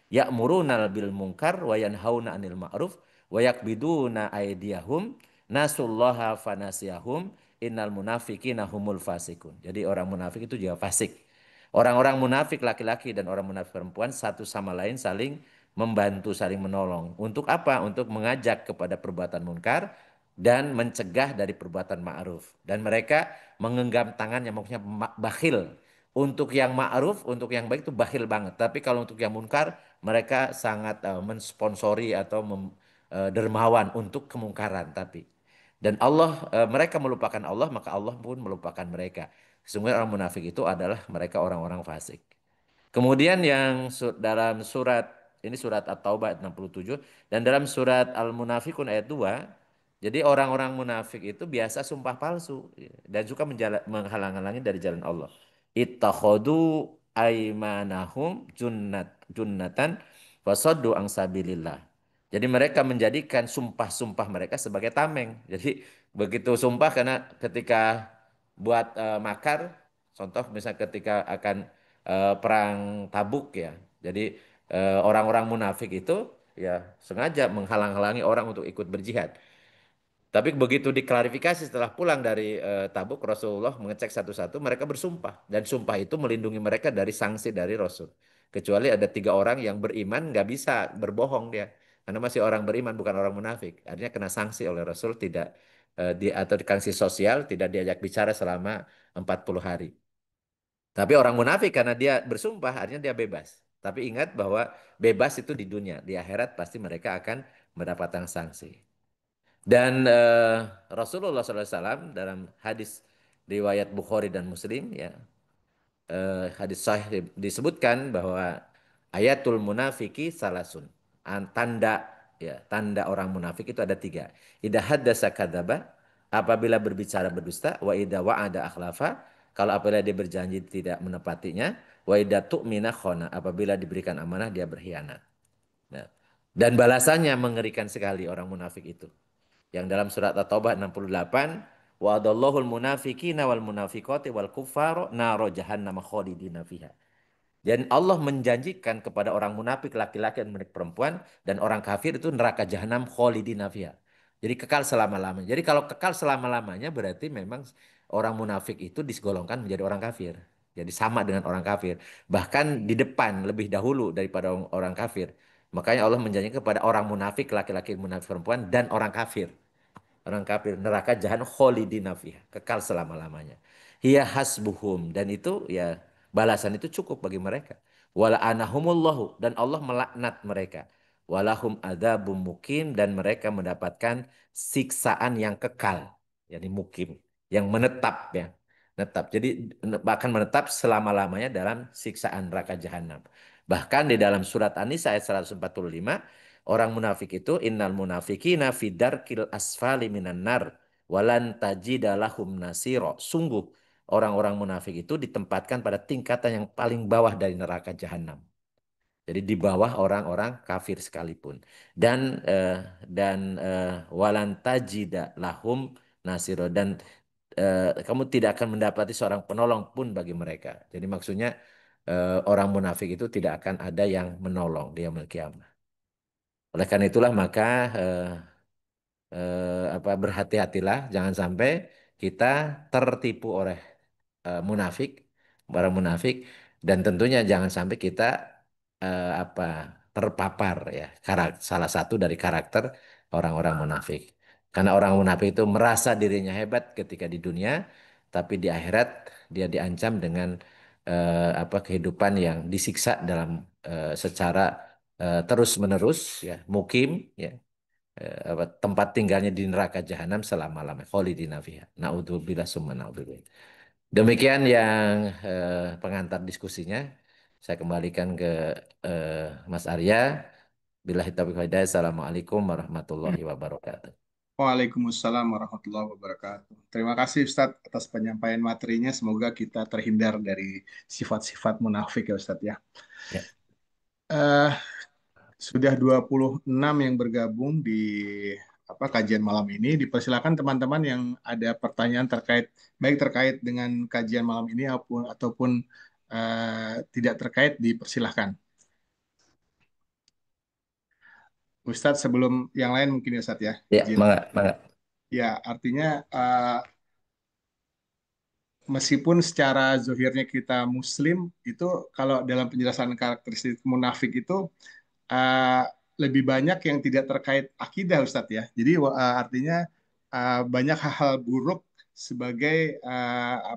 ya'muruna bil munkar wa yanhauna 'anil ma'ruf wa yakbiduna aydiyahum nasullaha fanasiyahum innal munafiqina humul fasikun. Jadi orang munafik itu juga fasik. Orang-orang munafik laki-laki dan orang munafik perempuan satu sama lain saling membantu, saling menolong. Untuk apa? Untuk mengajak kepada perbuatan munkar dan mencegah dari perbuatan ma'ruf. Dan mereka menggenggam tangannya, maksudnya bakhil. Untuk yang ma'ruf, untuk yang baik itu bakhil banget. Tapi kalau untuk yang munkar, mereka sangat mensponsori atau dermawan untuk kemungkaran. Tapi dan mereka melupakan Allah, maka Allah pun melupakan mereka. Sesungguhnya orang munafik itu adalah mereka orang-orang fasik. Kemudian yang dalam surat ini surat At-Taubah ayat 67 dan dalam surat Al-Munafikun ayat 2, jadi orang-orang munafik itu biasa sumpah palsu ya, dan suka menghalang-halangi dari jalan Allah. Ittakhadu aimanahum junnatan fasaddu ang sabilillah. Jadi mereka menjadikan sumpah-sumpah mereka sebagai tameng. Jadi begitu sumpah karena ketika buat makar, contoh misalnya ketika akan perang Tabuk ya. Jadi orang-orang munafik itu ya sengaja menghalang-halangi orang untuk ikut berjihad. Tapi begitu diklarifikasi setelah pulang dari Tabuk, Rasulullah mengecek satu-satu, mereka bersumpah. Dan sumpah itu melindungi mereka dari sanksi dari Rasul. Kecuali ada 3 orang yang beriman, nggak bisa berbohong dia. Karena masih orang beriman, bukan orang munafik. Artinya kena sanksi oleh Rasul, tidak atau di sanksi sosial, tidak diajak bicara selama 40 hari. Tapi orang munafik karena dia bersumpah, artinya dia bebas. Tapi ingat bahwa bebas itu di dunia. Di akhirat pasti mereka akan mendapatkan sanksi. Dan Rasulullah SAW dalam hadis riwayat Bukhari dan Muslim ya hadis sahih disebutkan bahwa ayatul munafiki salasun. Tanda ya tanda orang munafik itu ada 3. Idza haddasa kadzaba, apabila berbicara berdusta, wa idza wa'ada akhlafa, kalau apabila dia berjanji tidak menepatinya, wa idza tu'mina khana, apabila diberikan amanah dia berkhianat. Nah, dan balasannya mengerikan sekali orang munafik itu. Yang dalam surat At-Taubah 68, wa'adallahu al-munafiqina wal munafiqati wal kuffara naro jahannam khalidina fiha. Dan Allah menjanjikan kepada orang munafik laki-laki dan munafik perempuan dan orang kafir itu neraka jahanam khalidina fiha. Jadi kekal selama-lamanya. Jadi kalau kekal selama-lamanya berarti memang orang munafik itu digolongkan menjadi orang kafir. Jadi sama dengan orang kafir. Bahkan di depan lebih dahulu daripada orang kafir. Makanya Allah menjanjikan kepada orang munafik laki-laki munafik perempuan dan orang kafir. Orang kafir neraka jahanam khalidina fiha, kekal selama-lamanya. Hiya hasbuhum dan itu ya balasan itu cukup bagi mereka. Wala anahumullahu dan Allah melaknat mereka. Walahum adzabum mukim dan mereka mendapatkan siksaan yang kekal, yakni mukim, yang menetap ya. Menetap. Jadi bahkan menetap selama-lamanya dalam siksaan neraka jahanam. Bahkan di dalam surat An-Nisa ayat 145, orang munafik itu innal munafikina fidarkil asfali minan nar walan tajida lahum nasiro. Sungguh orang-orang munafik itu ditempatkan pada tingkatan yang paling bawah dari neraka jahanam. Jadi di bawah orang-orang kafir sekalipun. Dan eh, dan walan tajida lahum nasiro, dan kamu tidak akan mendapati seorang penolong pun bagi mereka. Jadi maksudnya orang munafik itu tidak akan ada yang menolong dia yaumil kiamah. Oleh karena itulah maka berhati-hatilah jangan sampai kita tertipu oleh munafik, barang munafik, dan tentunya jangan sampai kita eh, apa terpapar ya salah satu dari karakter orang-orang munafik. Karena orang munafik itu merasa dirinya hebat ketika di dunia, tapi di akhirat dia diancam dengan kehidupan yang disiksa dalam secara terus-menerus ya, mukim ya, tempat tinggalnya di neraka jahanam selama-lamanya khalidina fiha. Naudzubillah summa naudzubillah. Demikian yang pengantar diskusinya. Saya kembalikan ke Mas Arya. Billahi taufiq wal hidayah. Assalamualaikum warahmatullahi wabarakatuh. Waalaikumsalam warahmatullahi wabarakatuh. Terima kasih Ustadz atas penyampaian materinya. Semoga kita terhindar dari sifat-sifat munafik ya Ustadz ya. Ya, Eh, Sudah 26 yang bergabung di kajian malam ini. Dipersilakan teman-teman yang ada pertanyaan baik terkait dengan kajian malam ini ataupun tidak terkait dipersilahkan. Ustadz sebelum yang lain mungkin ya Ustadz ya ya, izin. mangga, mangga. Ya artinya meskipun secara zohirnya kita Muslim itu kalau dalam penjelasan karakteristik munafik itu uh, lebih banyak yang tidak terkait akidah Ustadz ya. Jadi artinya banyak hal-hal buruk sebagai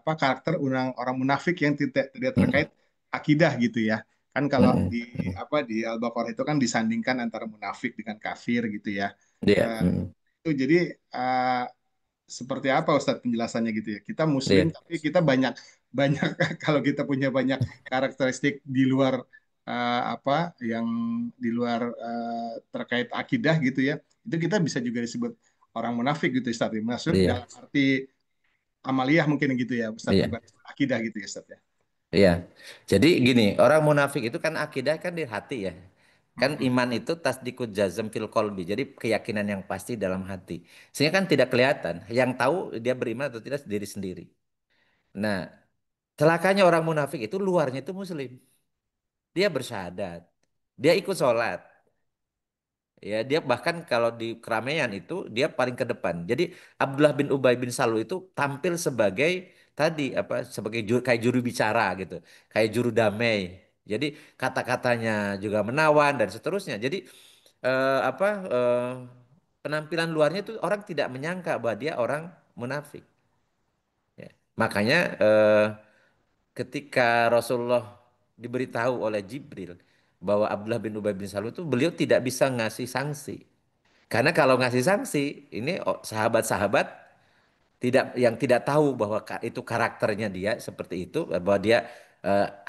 karakter orang munafik yang tidak tidak terkait Mm, akidah gitu ya. Kan mm, kalau mm, di mm. di Al-Baqarah itu kan disandingkan antara munafik dengan kafir gitu ya. Iya, Eh, mm, itu jadi uh, seperti apa Ustadz penjelasannya gitu ya? Kita Muslim iya, tapi kita banyak banyak kalau kita punya banyak karakteristik di luar yang di luar terkait akidah gitu ya. Itu kita bisa juga disebut orang munafik gitu Ustadz. Maksud iya, dalam arti amaliyah mungkin gitu ya Ustadz, iya, bukan akidah gitu ya Ustadz ya. iya. Jadi gini, orang munafik itu kan akidah kan di hati ya. Kan Mm-mm. iman itu tasdikut jazm fil kolbi. Jadi keyakinan yang pasti dalam hati. Sehingga kan tidak kelihatan. Yang tahu dia beriman atau tidak diri sendiri. Nah, celakanya orang munafik itu luarnya itu muslim. Dia bersyahadat. Dia ikut sholat. Ya, dia bahkan kalau di keramaian itu dia paling ke depan. Jadi Abdullah bin Ubay bin Salul itu tampil sebagai tadi sebagai kayak juru bicara gitu, kayak juru damai. Jadi kata-katanya juga menawan dan seterusnya. Jadi eh, apa eh, penampilan luarnya itu orang tidak menyangka bahwa dia orang munafik. Ya. Makanya ketika Rasulullah diberitahu oleh Jibril bahwa Abdullah bin Ubay bin Salul itu beliau tidak bisa ngasih sanksi. Karena kalau ngasih sanksi, ini sahabat-sahabat yang tidak tahu bahwa itu karakternya dia seperti itu, bahwa dia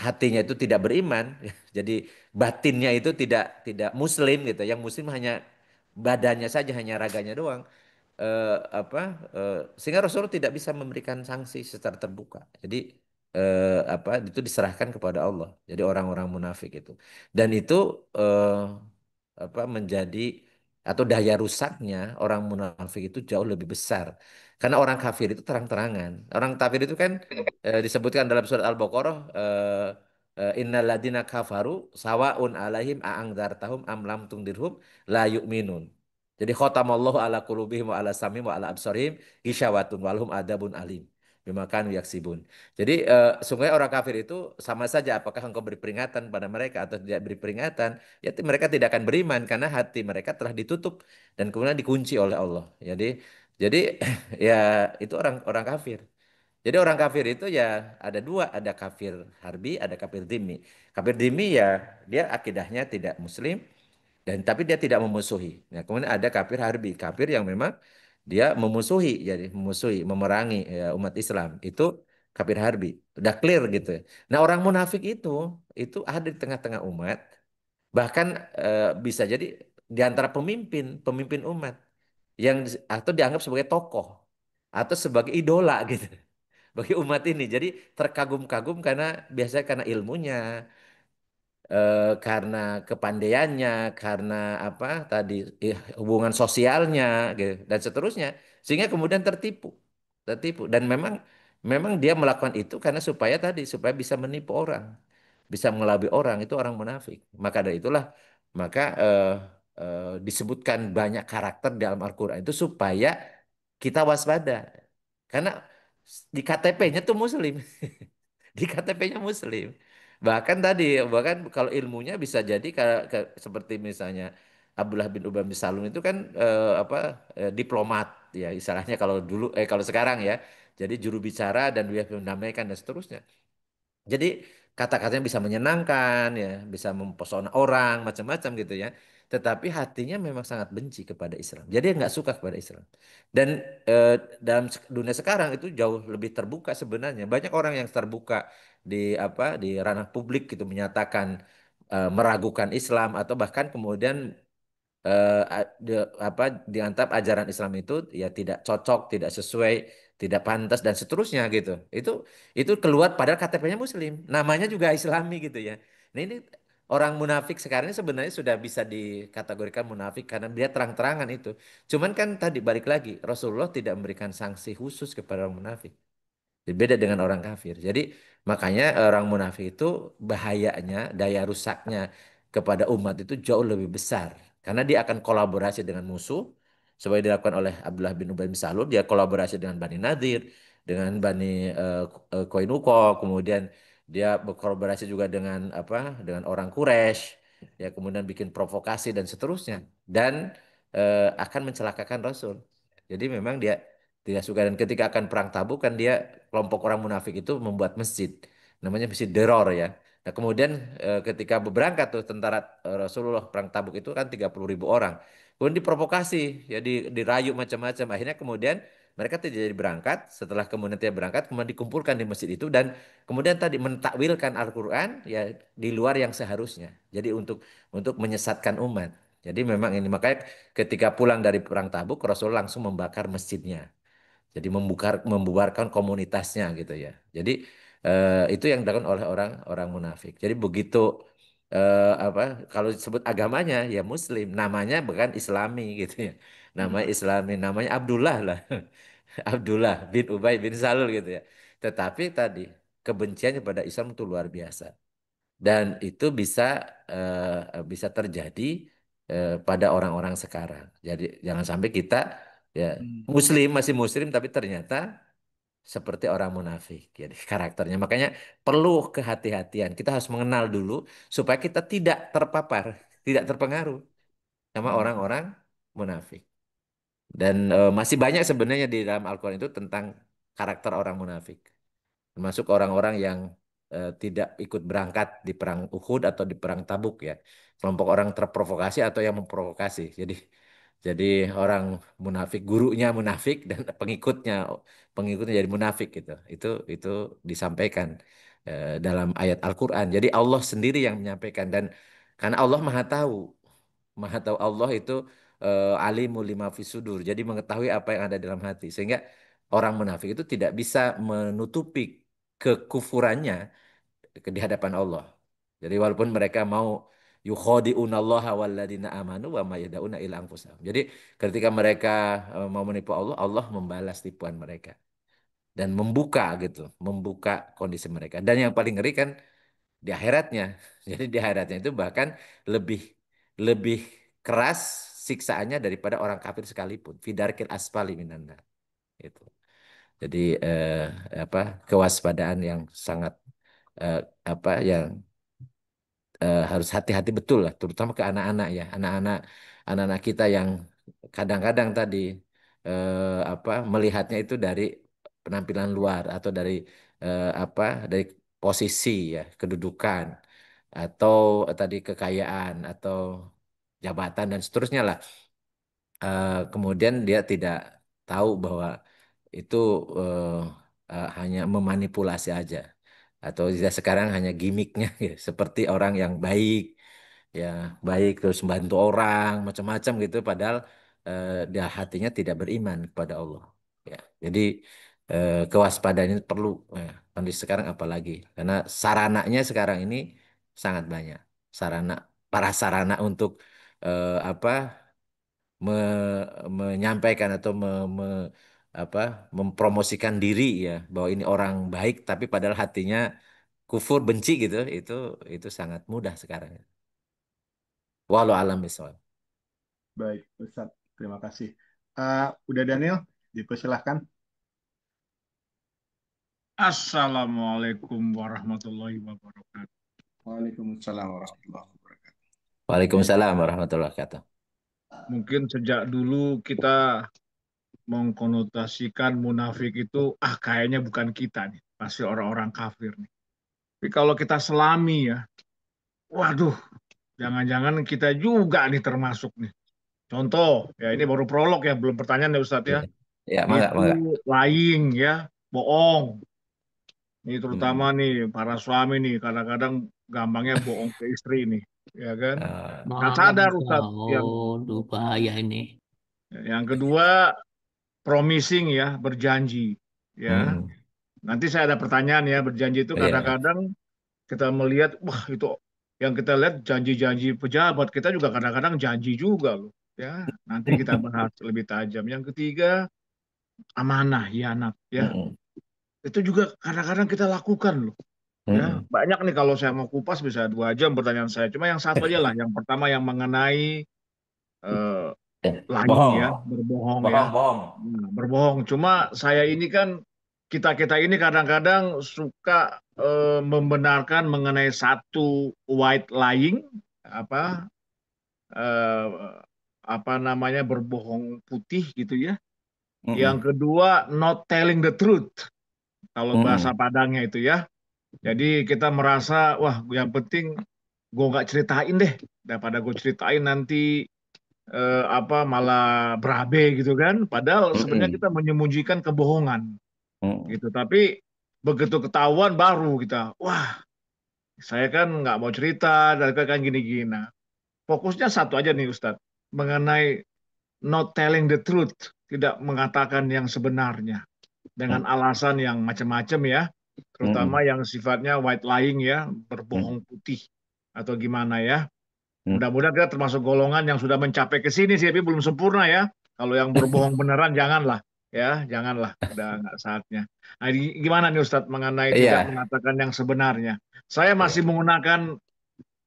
hatinya itu tidak beriman, jadi batinnya itu tidak muslim gitu. Yang muslim hanya badannya saja, hanya raganya doang. Sehingga Rasulullah tidak bisa memberikan sanksi secara terbuka. Jadi itu diserahkan kepada Allah. Jadi orang-orang munafik itu. Dan itu menjadi atau daya rusaknya orang munafik itu jauh lebih besar. Karena orang kafir itu terang-terangan. Orang kafir itu kan disebutkan dalam surat Al-Baqarah innalladzina kafaru sawaun alaihim a'angdzartahum am lam tundirhum la yu'minun. Jadi khotamallahu ala qulubihim wa ala samim wa ala absarihim gisyawatun walhum adabun alim. Bima kanu yaksibun. Jadi sungguhnya orang kafir itu sama saja apakah engkau beri peringatan pada mereka atau tidak beri peringatan, ya mereka tidak akan beriman karena hati mereka telah ditutup dan kemudian dikunci oleh Allah. Jadi ya itu orang kafir. Jadi orang kafir itu ya ada dua, ada kafir harbi, ada kafir dhimmi. Kafir dhimmi ya dia akidahnya tidak muslim, dan tapi dia tidak memusuhi. Nah, kemudian ada kafir harbi, kafir yang memang dia memusuhi, jadi memusuhi, memerangi ya, umat Islam. Itu kafir harbi, udah clear gitu. Nah orang munafik itu ada di tengah-tengah umat, bahkan bisa jadi di antara pemimpin pemimpin umat yang atau dianggap sebagai tokoh atau sebagai idola gitu bagi umat ini. Jadi terkagum-kagum karena biasanya karena ilmunya, karena kepandaiannya, karena apa tadi hubungan sosialnya gitu, dan seterusnya, sehingga kemudian tertipu, tertipu. Dan memang memang dia melakukan itu karena supaya bisa menipu orang, bisa mengelabui orang, itu orang munafik. Maka dari itulah maka disebutkan banyak karakter dalam Al-Quran itu supaya kita waspada, karena di KTP-nya tuh Muslim. Di KTP-nya Muslim. Bahkan kalau ilmunya bisa jadi seperti misalnya Abdullah bin Ubay bin Salul itu kan diplomat ya istilahnya kalau sekarang ya. Jadi juru bicara dan dia mendamaikan dan seterusnya. Jadi kata-katanya bisa menyenangkan ya, bisa mempesona orang macam-macam gitu ya. Tetapi hatinya memang sangat benci kepada Islam. Jadi dia nggak suka kepada Islam. Dan dalam dunia sekarang itu jauh lebih terbuka sebenarnya. Banyak orang yang terbuka di ranah publik gitu menyatakan meragukan Islam atau bahkan kemudian dianggap ajaran Islam itu ya tidak cocok, tidak sesuai, tidak pantas dan seterusnya gitu. Itu keluar padahal KTP-nya Muslim, namanya juga Islami gitu ya. Nah ini orang munafik sekarang ini sebenarnya sudah bisa dikategorikan munafik karena dia terang-terangan itu. Cuman kan tadi balik lagi Rasulullah tidak memberikan sanksi khusus kepada orang munafik. Beda dengan orang kafir. Jadi makanya orang munafik itu bahayanya, daya rusaknya kepada umat itu jauh lebih besar. Karena dia akan kolaborasi dengan musuh, seperti dilakukan oleh Abdullah bin Ubay bin Salul, dia kolaborasi dengan Bani Nadir, dengan Bani Koinuko, kemudian dia berkolaborasi juga dengan orang Quraisy, ya kemudian bikin provokasi dan seterusnya, dan akan mencelakakan Rasul. Jadi memang dia tidak suka dan ketika akan perang Tabuk kan dia kelompok orang munafik itu membuat masjid namanya Masjid Deror ya. Nah kemudian ketika berangkat tuh tentara Rasulullah perang Tabuk itu kan 30.000 orang. Kemudian diprovokasi ya dirayu macam-macam. Akhirnya kemudian mereka tidak jadi berangkat. Setelah kemudian tidak berangkat kemudian dikumpulkan di masjid itu dan kemudian tadi mentakwilkan Al-Quran ya di luar yang seharusnya. Jadi untuk menyesatkan umat. Jadi memang ini makanya ketika pulang dari perang Tabuk Rasul langsung membakar masjidnya. Jadi membubarkan komunitasnya gitu ya. Jadi itu yang dilakukan oleh orang-orang munafik. Jadi begitu apa kalau disebut agamanya ya Muslim, namanya bukan Islami gitu ya. Namanya Hmm. Islami, namanya Abdullah lah. Abdullah bin Ubay bin Salul gitu ya. Tetapi tadi kebenciannya pada Islam itu luar biasa. Dan itu bisa terjadi pada orang-orang sekarang. Jadi jangan sampai kita ya Hmm. masih muslim tapi ternyata seperti orang munafik jadi karakternya. Makanya perlu kehati-hatian. Kita harus mengenal dulu supaya kita tidak terpapar, tidak terpengaruh sama Hmm. orang-orang munafik. Dan masih banyak sebenarnya di dalam Al-Quran itu tentang karakter orang munafik. Termasuk orang-orang yang tidak ikut berangkat di perang Uhud atau di perang Tabuk ya. Kelompok orang terprovokasi atau yang memprovokasi. Jadi orang munafik, gurunya munafik dan pengikutnya jadi munafik gitu. Itu disampaikan dalam ayat Al-Qur'an. Jadi Allah sendiri yang menyampaikan dan karena Allah Maha tahu. Maha tahu Allah itu alimul lima fis sudur. Jadi mengetahui apa yang ada dalam hati. Sehingga orang munafik itu tidak bisa menutupi kekufurannya di hadapan Allah. Jadi walaupun mereka mau yukhadi'unallaha walladzina amanu wa ma yad'una ila anfusahum. Jadi ketika mereka mau menipu Allah, Allah membalas tipuan mereka dan membuka gitu, membuka kondisi mereka. Dan yang paling ngeri kan di akhiratnya. Jadi di akhiratnya itu bahkan lebih lebih keras siksaannya daripada orang kafir sekalipun. Fidarkil asfali minan nar. Itu. Jadi apa kewaspadaan yang sangat eh, apa yang harus hati-hati betul lah, terutama ke anak-anak ya, anak-anak kita yang kadang-kadang tadi melihatnya itu dari penampilan luar atau dari posisi ya, kedudukan atau tadi kekayaan atau jabatan dan seterusnya lah. Kemudian dia tidak tahu bahwa itu hanya memanipulasi aja. Atau dia sekarang hanya gimmicknya, ya, seperti orang yang baik, ya baik terus membantu orang macam-macam gitu, padahal dia hatinya tidak beriman kepada Allah. Ya, jadi kewaspadaan ini perlu, kondisi sekarang apalagi karena sarananya sekarang ini sangat banyak, sarana prasarana untuk apa menyampaikan atau apa mempromosikan diri ya bahwa ini orang baik tapi padahal hatinya kufur benci gitu, itu sangat mudah sekarang. Walau alam bisawab. Baik, Ustadz. Terima kasih. Udah Daniel, dipersilahkan. Assalamualaikum warahmatullahi wabarakatuh. Waalaikumsalam warahmatullahi wabarakatuh. Waalaikumsalam warahmatullahi wabarakatuh. Mungkin sejak dulu kita mengkonotasikan munafik itu, kayaknya bukan kita nih, pasti orang-orang kafir nih. Tapi kalau kita selami ya, waduh, jangan-jangan kita juga nih termasuk nih. Contoh, ya ini baru prolog ya, belum pertanyaan ya Ustadz ya. Ya, ya mangga Itu mangga. lying ya, bohong. Ini terutama Hmm. nih para suami nih, kadang-kadang gampangnya bohong ke istri nih, ya kan? Nggak Maaf sadar Ustaz, Ustadz. oh duh, bahaya ini. Yang kedua, promising ya, berjanji. Ya, Hmm. nanti saya ada pertanyaan ya, berjanji itu Iya. kadang-kadang kita melihat, wah itu yang kita lihat janji-janji pejabat, kita juga kadang-kadang janji juga loh. Ya, nanti kita bahas lebih tajam. Yang ketiga, amanah, hianat. Ya, Hmm. itu juga kadang-kadang kita lakukan loh. Ya, Hmm. banyak nih kalau saya mau kupas bisa 2 jam pertanyaan saya. Cuma yang satu aja lah. Yang pertama yang mengenai eh, lying Bohong, ya, berbohong ya. bohong, bohong. Nah, berbohong. Cuma saya ini kan kita-kita ini kadang-kadang suka membenarkan mengenai satu white lying apa eh, apa namanya berbohong putih gitu ya. Yang Hmm. kedua not telling the truth kalau bahasa Hmm. Padangnya itu ya. Jadi kita merasa wah yang penting gue nggak ceritain deh daripada gue ceritain nanti apa malah berabe gitu kan. Padahal sebenarnya Hmm. kita menyembunyikan kebohongan Hmm. gitu. Tapi begitu ketahuan baru kita, wah saya kan nggak mau cerita dan kan gini-gini. Nah, fokusnya satu aja nih Ustadz, mengenai not telling the truth, tidak mengatakan yang sebenarnya dengan alasan yang macam-macam ya, terutama Hmm. yang sifatnya white lying ya, Hmm. berbohong putih atau gimana ya. Hmm. Mudah-mudahan kita termasuk golongan yang sudah mencapai ke sini sih, tapi belum sempurna ya. Kalau yang berbohong beneran janganlah, ya janganlah, udah nggak saatnya. Nah, gimana nih Ustadz mengenai tidak Iya, mengatakan yang sebenarnya? Saya masih iya, menggunakan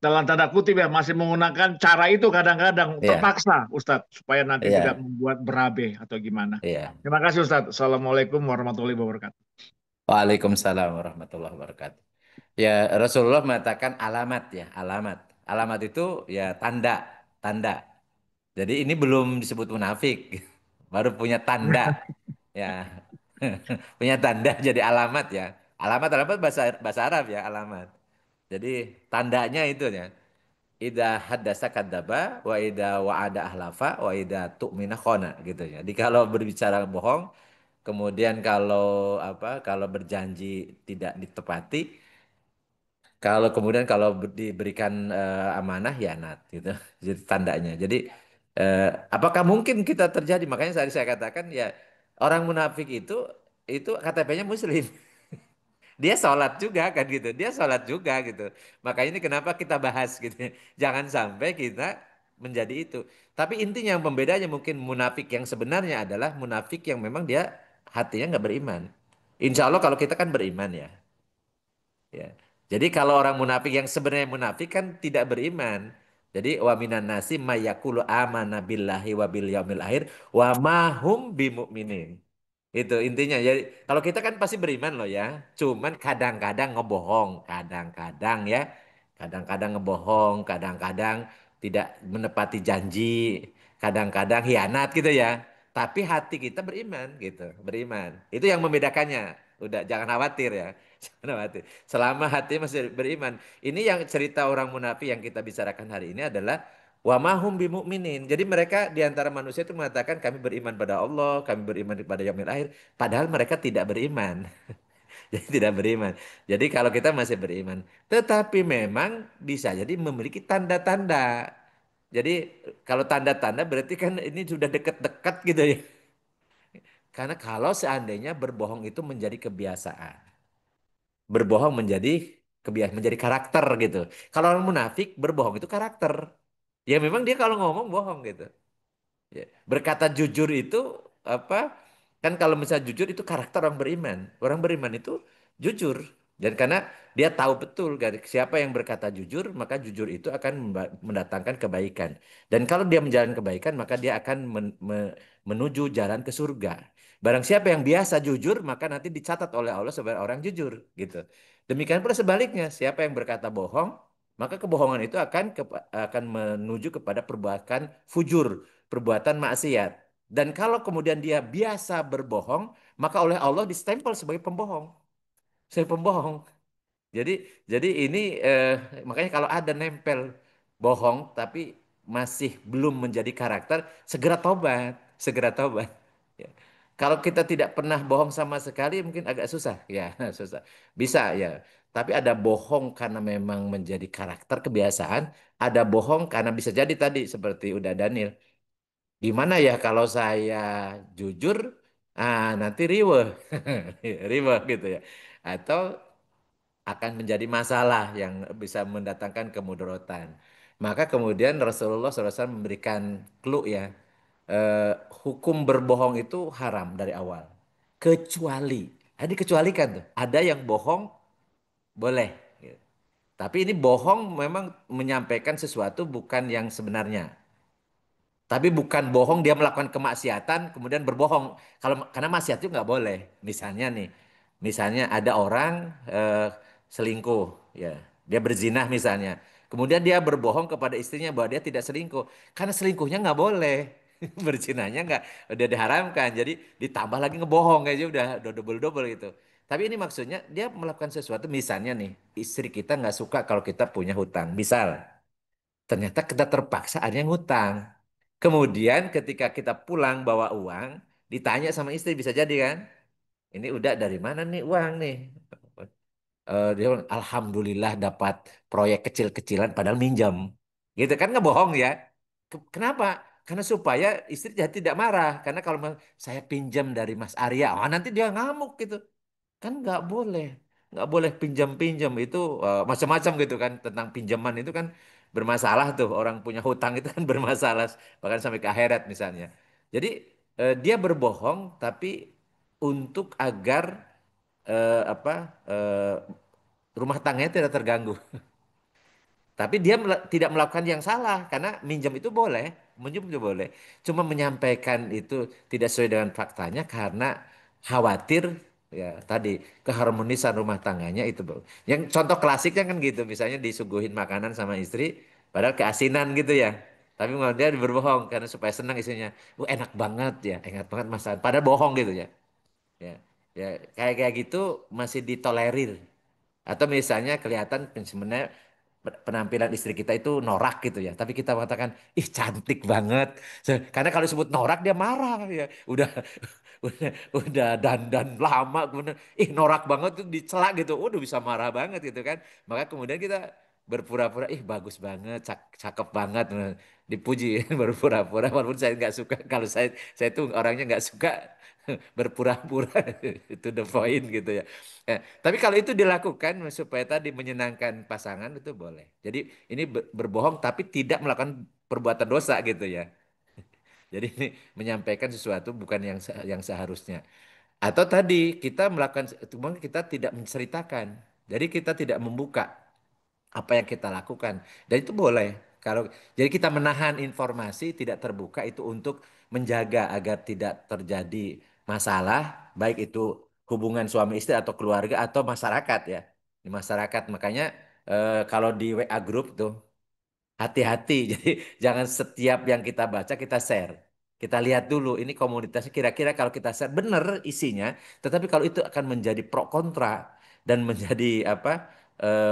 dalam tanda kutip ya, masih menggunakan cara itu kadang-kadang iya, terpaksa Ustadz supaya nanti tidak iya, membuat berabe atau gimana. iya. Terima kasih Ustadz. Assalamualaikum warahmatullahi wabarakatuh. Waalaikumsalam warahmatullahi wabarakatuh. Ya, Rasulullah mengatakan alamat ya, alamat. Alamat itu ya tanda, tanda. Jadi ini belum disebut munafik, baru punya tanda, ya, punya tanda jadi alamat ya. Alamat alamat bahasa bahasa Arab ya alamat. Jadi tandanya itu ya. Ida haddasa kadzaba wa ida wa'ada ahlafa wa ida tu'mina khona gitu ya. Jadi kalau berbicara bohong, kemudian kalau apa? Kalau berjanji tidak ditepati, kalau kemudian kalau diberikan amanah hianat gitu. Jadi tandanya. Jadi apakah mungkin kita terjadi? Makanya tadi saya katakan ya orang munafik itu KTP-nya muslim. Dia sholat juga kan gitu. Dia sholat juga gitu. Makanya ini kenapa kita bahas gitu. Jangan sampai kita menjadi itu. Tapi intinya yang pembedanya mungkin munafik yang sebenarnya adalah munafik yang memang dia hatinya nggak beriman. Insya Allah kalau kita kan beriman ya. Ya. Jadi kalau orang munafik yang sebenarnya munafik kan tidak beriman. Jadi wa minan nasi mayakulu amana billahi wa bil yaumil akhir wa mahum bimumin. Itu intinya. Jadi kalau kita kan pasti beriman loh ya. Cuman kadang-kadang ngebohong, kadang-kadang ya. Kadang-kadang ngebohong, kadang-kadang tidak menepati janji, kadang-kadang hianat gitu ya. Tapi hati kita beriman gitu, beriman. Itu yang membedakannya. Udah jangan khawatir ya. Jangan khawatir. Selama hati masih beriman. Ini yang cerita orang munafik yang kita bicarakan hari ini adalah Wa mahum bimumin. Jadi mereka di antara manusia itu mengatakan kami beriman pada Allah, kami beriman pada yaumil akhir, padahal mereka tidak beriman. Jadi tidak beriman. Jadi kalau kita masih beriman, tetapi memang bisa jadi memiliki tanda-tanda. Jadi kalau tanda-tanda berarti kan ini sudah dekat-dekat gitu ya. Karena kalau seandainya berbohong itu menjadi kebiasaan, berbohong menjadi kebiasaan, menjadi karakter gitu. Kalau orang munafik berbohong itu karakter. Ya memang dia kalau ngomong bohong gitu. Ya. Berkata jujur itu apa? Kan kalau misalnya jujur itu karakter orang beriman. Orang beriman itu jujur. Dan karena dia tahu betul siapa yang berkata jujur, maka jujur itu akan mendatangkan kebaikan. Dan kalau dia menjalankan kebaikan, maka dia akan menuju jalan ke surga. Barang siapa yang biasa jujur, maka nanti dicatat oleh Allah sebagai orang jujur, gitu. Demikian pula sebaliknya, siapa yang berkata bohong, maka kebohongan itu akan menuju kepada perbuatan fujur, perbuatan maksiat. Dan kalau kemudian dia biasa berbohong, maka oleh Allah distempel sebagai pembohong. Sebagai pembohong. Jadi jadi ini makanya kalau ada nempel bohong tapi masih belum menjadi karakter, segera tobat, segera tobat. Ya. Kalau kita tidak pernah bohong sama sekali mungkin agak susah, ya susah. Bisa ya. Tapi ada bohong karena memang menjadi karakter kebiasaan, ada bohong karena bisa jadi tadi seperti udah Daniel. Gimana ya kalau saya jujur, nanti riweh, riweh gitu ya. Atau akan menjadi masalah yang bisa mendatangkan kemudaratan. Maka kemudian Rasulullah SAW memberikan clue ya, eh, hukum berbohong itu haram dari awal. Kecuali, ada dikecualikan tuh, ada yang bohong boleh. Gitu. Tapi ini bohong memang menyampaikan sesuatu bukan yang sebenarnya. Tapi bukan bohong dia melakukan kemaksiatan kemudian berbohong. Kalau karena maksiat itu nggak boleh. Misalnya nih, misalnya ada orang selingkuh, ya, dia berzina misalnya. Kemudian dia berbohong kepada istrinya bahwa dia tidak selingkuh. Karena selingkuhnya nggak boleh, berzinanya nggak, udah diharamkan. Jadi ditambah lagi ngebohong kayaknya udah double double gitu. Tapi ini maksudnya dia melakukan sesuatu misalnya nih, istri kita nggak suka kalau kita punya hutang. Misal, ternyata kita terpaksa ada yang ngutang. Kemudian ketika kita pulang bawa uang, ditanya sama istri bisa jadi kan? Ini udah dari mana nih uang nih? Dia bilang, Alhamdulillah dapat proyek kecil-kecilan padahal minjam. Gitu kan nggak bohong ya. Kenapa? Karena supaya istri tidak marah. Karena kalau saya pinjam dari Mas Arya, nanti dia ngamuk gitu. Kan nggak boleh pinjam-pinjam itu macam-macam gitu kan tentang pinjaman itu kan bermasalah tuh orang punya hutang itu kan bermasalah bahkan sampai ke akhirat misalnya. Jadi dia berbohong tapi untuk agar apa rumah tangganya tidak terganggu. Tapi dia tidak melakukan yang salah karena minjem itu boleh, minjem itu boleh. Cuma menyampaikan itu tidak sesuai dengan faktanya karena khawatir ya tadi keharmonisan rumah tangganya itu. Yang contoh klasiknya kan gitu, misalnya disuguhin makanan sama istri padahal keasinan gitu ya. Tapi dia berbohong karena supaya senang istrinya. Enak banget ya, enak banget masakan. Padahal bohong gitu ya. Ya, ya kayak kayak gitu masih ditolerir. Atau misalnya kelihatan sebenarnya penampilan istri kita itu norak gitu ya. Tapi kita mengatakan, ih cantik banget. Karena kalau disebut norak dia marah ya. Udah, udah dandan lama kemudian, ih norak banget tuh dicela gitu. Udah bisa marah banget gitu kan. Maka kemudian kita berpura-pura, ih bagus banget, cakep banget. Dipuji berpura-pura walaupun saya nggak suka. Kalau saya tuh orangnya nggak suka berpura-pura itu the point gitu ya. Tapi kalau itu dilakukan supaya tadi menyenangkan pasangan itu boleh. Jadi ini berbohong tapi tidak melakukan perbuatan dosa gitu ya. Jadi ini menyampaikan sesuatu bukan yang seharusnya. Atau tadi kita melakukan mungkin kita tidak menceritakan. Jadi kita tidak membuka apa yang kita lakukan. Dan itu boleh. Kalau jadi kita menahan informasi tidak terbuka itu untuk menjaga agar tidak terjadi masalah baik itu hubungan suami istri atau keluarga atau masyarakat ya. Di masyarakat makanya kalau di WA grup tuh hati-hati. Jadi jangan setiap yang kita baca kita share. Kita lihat dulu ini komunitasnya kira-kira kalau kita share benar isinya, tetapi kalau itu akan menjadi pro kontra dan menjadi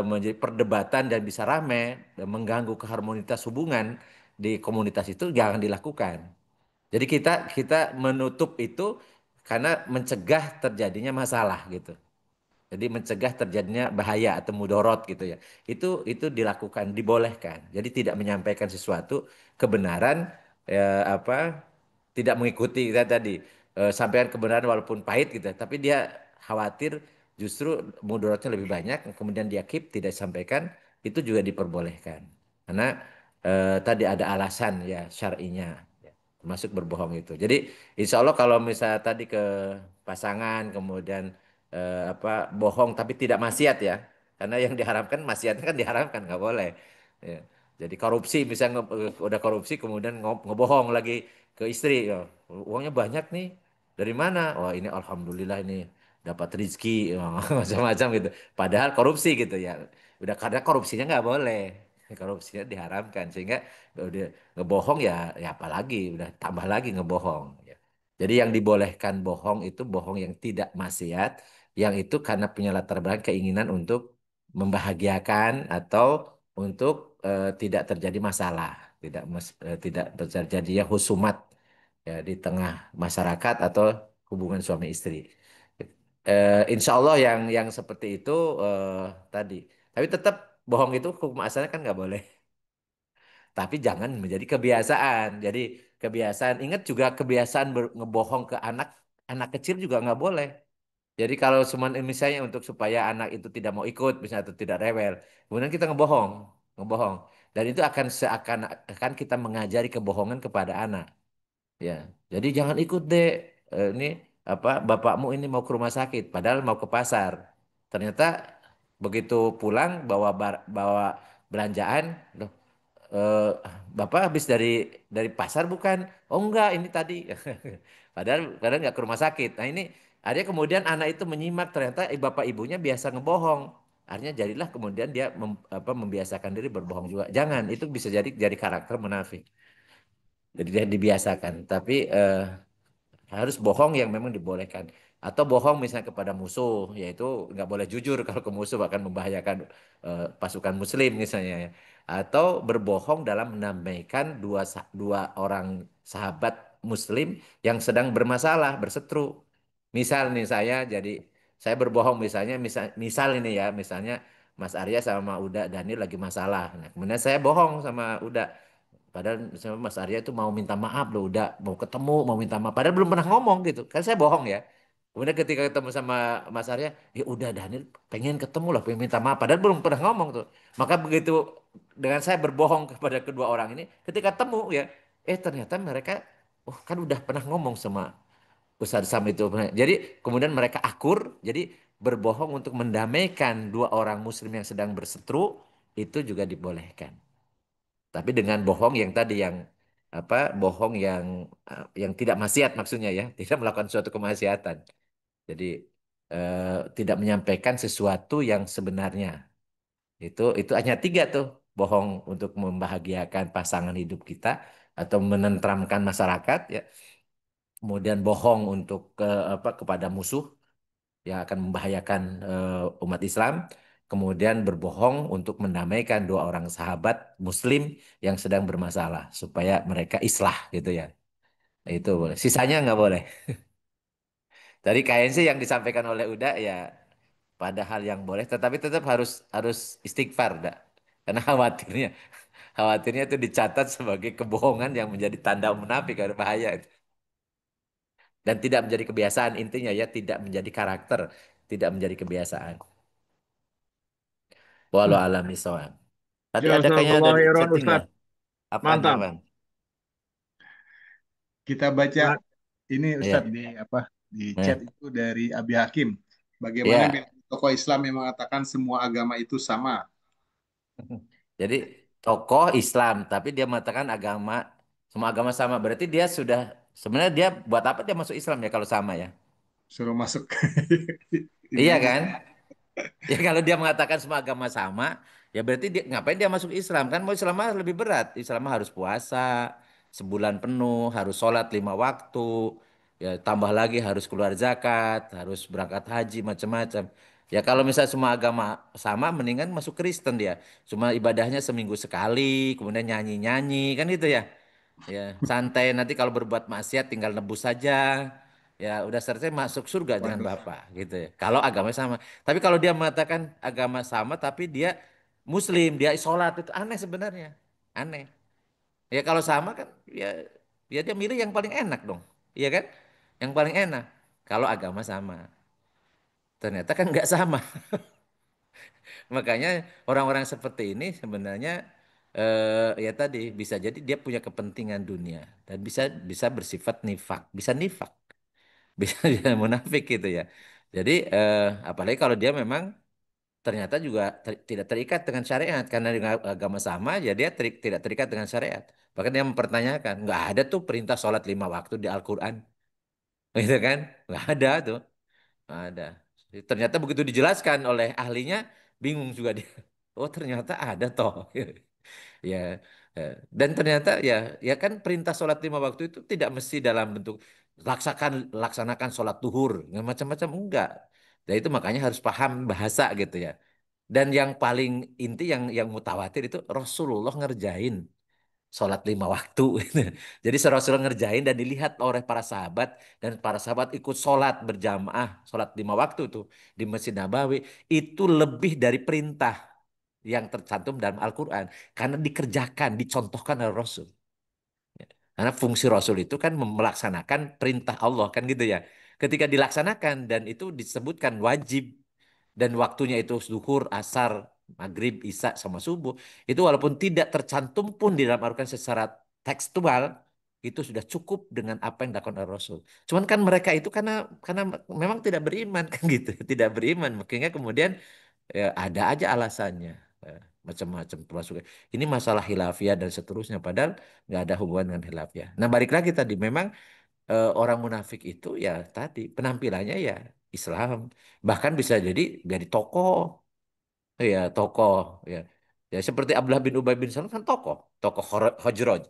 menjadi perdebatan dan bisa rame dan mengganggu keharmonitas hubungan, di komunitas itu jangan dilakukan. Jadi kita kita menutup itu karena mencegah terjadinya masalah gitu. Jadi mencegah terjadinya bahaya atau mudorot gitu ya. Itu dilakukan, dibolehkan. Jadi tidak menyampaikan sesuatu kebenaran apa tidak mengikuti kita tadi sampaikan kebenaran walaupun pahit gitu, tapi dia khawatir justru mudaratnya lebih banyak, kemudian dia keep tidak sampaikan, itu juga diperbolehkan. Karena tadi ada alasan ya syar'inya, ya, termasuk berbohong itu. Jadi insya Allah kalau misalnya tadi ke pasangan kemudian apa bohong tapi tidak maksiat ya, karena yang diharamkan maksiatnya kan diharamkan nggak boleh. Ya. Jadi korupsi misalnya udah korupsi kemudian ngebohong lagi ke istri, ya, uangnya banyak nih. Dari mana? Wah ini alhamdulillah ini dapat rezeki, ya, macam-macam gitu. Padahal korupsi gitu ya. Udah karena korupsinya nggak boleh, korupsinya diharamkan sehingga udah ngebohong ya, ya apalagi udah tambah lagi ngebohong. Ya. Jadi yang dibolehkan bohong itu bohong yang tidak maksiat, yang itu karena punya latar belakang keinginan untuk membahagiakan atau untuk tidak terjadi masalah, tidak terjadi ya husumat ya di tengah masyarakat atau hubungan suami istri. Insya Allah yang seperti itu tadi. Tapi tetap bohong itu hukum asalnya kan nggak boleh. Tapi jangan menjadi kebiasaan. Jadi kebiasaan, ingat juga kebiasaan ngebohong ke anak anak kecil juga nggak boleh. Jadi kalau cuma misalnya untuk supaya anak itu tidak mau ikut, misalnya atau tidak rewel, kemudian kita ngebohong, ngebohong, dan itu akan seakan-akan kita mengajari kebohongan kepada anak. Ya, jadi jangan ikut deh. Ini apa? Bapakmu ini mau ke rumah sakit, padahal mau ke pasar. Ternyata begitu pulang bawa belanjaan, loh, eh, Bapak habis dari pasar bukan? Oh enggak, ini tadi. Padahal nggak ke rumah sakit. Nah ini akhirnya kemudian anak itu menyimak ternyata bapak ibunya biasa ngebohong. Artinya jadilah kemudian dia membiasakan diri berbohong juga. Jangan, itu bisa jadi karakter munafik. Jadi dia dibiasakan. Tapi harus bohong yang memang dibolehkan. Atau bohong misalnya kepada musuh, yaitu nggak boleh jujur kalau ke musuh akan membahayakan pasukan muslim misalnya, ya. Atau berbohong dalam menamaikan dua orang sahabat muslim yang sedang bermasalah, berseteru. Misal nih saya berbohong misalnya, misal ini ya, misalnya Mas Arya sama Uda Dani lagi masalah. Nah, kemudian saya bohong sama Uda. Padahal misalnya Mas Arya itu mau minta maaf loh, udah mau ketemu, mau minta maaf. Padahal belum pernah ngomong gitu. Kan saya bohong ya. Kemudian ketika ketemu sama Mas Arya, ya udah Daniel pengen ketemu lah, pengen minta maaf. Padahal belum pernah ngomong tuh. Maka begitu dengan saya berbohong kepada kedua orang ini, ketika temu ya, ternyata mereka, oh kan udah pernah ngomong sama Ustadz Sam itu. Jadi kemudian mereka akur, jadi berbohong untuk mendamaikan dua orang muslim yang sedang berseteru, itu juga dibolehkan. Tapi dengan bohong yang tadi yang apa bohong yang tidak maksiat maksudnya ya, tidak melakukan suatu kemaksiatan. Jadi tidak menyampaikan sesuatu yang sebenarnya. Itu hanya tiga tuh, bohong untuk membahagiakan pasangan hidup kita atau menenteramkan masyarakat ya. Kemudian bohong untuk kepada musuh yang akan membahayakan umat Islam. Kemudian berbohong untuk mendamaikan dua orang sahabat Muslim yang sedang bermasalah supaya mereka islah gitu ya. Nah, itu boleh. Sisanya nggak boleh. Tadi kayaknya sih yang disampaikan oleh Uda ya pada hal yang boleh, tetapi tetap harus harus istighfar, dak. Karena khawatirnya itu dicatat sebagai kebohongan yang menjadi tanda munafik, ada bahaya itu. Dan tidak menjadi kebiasaan intinya ya, tidak menjadi karakter, tidak menjadi kebiasaan. Walau Hmm. alam bisawab. Tadi ada kayaknya Jazakallah dari khairan chatting Ustaz. dah. Apaan, Mantap. apaan? Kita baca Nah, ini Ustadz Iya. di apa di chat Nah, itu dari Abi Hakim. Bagaimana iya. bila tokoh Islam yang mengatakan semua agama itu sama? Jadi tokoh Islam, tapi dia mengatakan semua agama sama. Berarti dia sudah sebenarnya dia buat apa dia masuk Islam ya kalau sama ya? Suruh masuk ini Iya aja. kan? Ya kalau dia mengatakan semua agama sama, ya berarti dia ngapain dia masuk Islam kan? Mau Islam mah lebih berat. Islam mah harus puasa sebulan penuh, harus sholat 5 waktu, ya tambah lagi harus keluar zakat, harus berangkat haji macam-macam. Ya kalau misalnya semua agama sama, mendingan masuk Kristen dia. Cuma ibadahnya seminggu sekali, kemudian nyanyi-nyanyi, kan gitu ya. Ya, santai nanti kalau berbuat maksiat tinggal nebus saja. Ya, udah selesai masuk surga dengan Waduh, Bapa gitu ya. Kalau agama sama. Tapi kalau dia mengatakan agama sama tapi dia Muslim, dia sholat itu aneh sebenarnya. Aneh. Ya kalau sama kan ya ya dia milih yang paling enak dong. Iya kan? Yang paling enak kalau agama sama. Ternyata kan nggak sama. Makanya orang-orang seperti ini sebenarnya ya tadi bisa jadi dia punya kepentingan dunia dan bisa bisa bersifat nifak, bisa nifak, bisa dia munafik gitu ya. Jadi apalagi kalau dia memang ternyata juga tidak terikat dengan syariat karena dengan agama sama ya dia tidak terikat dengan syariat. Bahkan dia mempertanyakan nggak ada tuh perintah sholat 5 waktu di Al-Quran, gitu kan? Nggak ada tuh, nggak ada. Ternyata begitu dijelaskan oleh ahlinya bingung juga dia. Oh ternyata ada toh. Ya, dan ternyata ya, ya kan perintah sholat 5 waktu itu tidak mesti dalam bentuk laksanakan sholat duhur, nggak macam-macam enggak. Dan itu makanya harus paham bahasa gitu ya. Dan yang paling inti yang mutawatir itu Rasulullah ngerjain sholat 5 waktu. Jadi Rasulullah ngerjain dan dilihat oleh para sahabat dan para sahabat ikut sholat berjamaah sholat 5 waktu tuh di Masjid Nabawi itu lebih dari perintah yang tercantum dalam Al-Quran karena dikerjakan, dicontohkan oleh Rasul. Karena fungsi Rasul itu kan melaksanakan perintah Allah kan gitu ya. Ketika dilaksanakan dan itu disebutkan wajib dan waktunya itu zuhur, asar, maghrib, isya sama subuh itu walaupun tidak tercantum pun di dalam Al-Quran secara tekstual itu sudah cukup dengan apa yang dilakukan oleh Rasul. Cuman kan mereka itu karena memang tidak beriman kan gitu, tidak beriman makanya kemudian ya, ada aja alasannya. Eh, Macam-macam termasuk ini masalah hilafiah dan seterusnya padahal nggak ada hubungan dengan hilafiah. Nah balik lagi tadi memang orang munafik itu ya tadi penampilannya ya Islam bahkan bisa jadi tokoh ya tokoh ya ya seperti Abdullah bin Ubay bin Salul kan tokoh Hojroj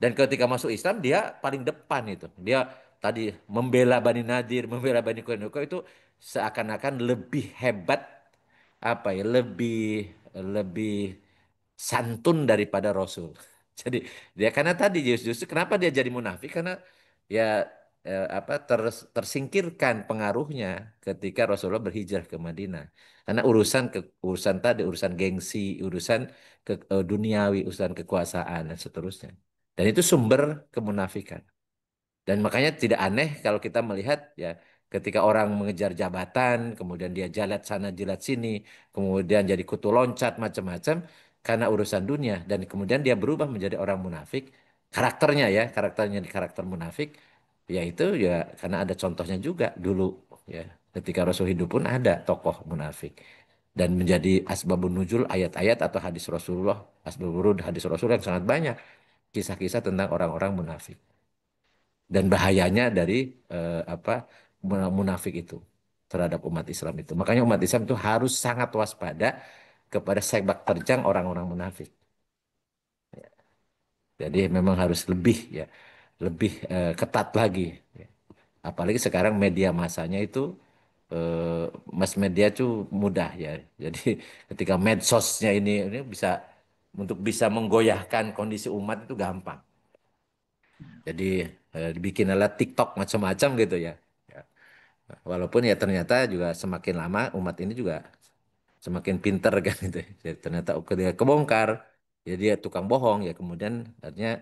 dan ketika masuk Islam dia paling depan itu dia tadi membela Bani Nadir membela Bani Quraisyah itu seakan-akan lebih hebat apa ya lebih lebih santun daripada Rasul. Jadi dia karena tadi justru kenapa dia jadi munafik karena ya apa tersingkirkan pengaruhnya ketika Rasulullah berhijrah ke Madinah. Karena urusan tadi urusan gengsi, urusan duniawi, urusan kekuasaan dan seterusnya. Dan itu sumber kemunafikan. Dan makanya tidak aneh kalau kita melihat ya ketika orang mengejar jabatan, kemudian dia jalat sana jilat sini, kemudian jadi kutu loncat macam-macam karena urusan dunia dan kemudian dia berubah menjadi orang munafik, karakternya di karakter munafik, ya itu ya karena ada contohnya juga dulu ya ketika Rasul hidup pun ada tokoh munafik dan menjadi asbabun nuzul ayat-ayat atau hadis Rasulullah, asbabun nuzul hadis Rasulullah yang sangat banyak kisah-kisah tentang orang-orang munafik dan bahayanya dari apa munafik itu terhadap umat Islam itu. Makanya umat Islam itu harus sangat waspada kepada sepak terjang orang-orang munafik. Jadi memang harus lebih ya, lebih ketat lagi. Ya. Apalagi sekarang media masanya itu mass media itu mudah ya. Jadi ketika medsosnya ini bisa untuk bisa menggoyahkan kondisi umat itu gampang. Jadi dibikin alat TikTok macam-macam gitu ya. Ya. Walaupun ya ternyata juga semakin lama umat ini juga semakin pinter kan gitu. Jadi ternyata ketika kebongkar, ya dia tukang bohong ya kemudian artinya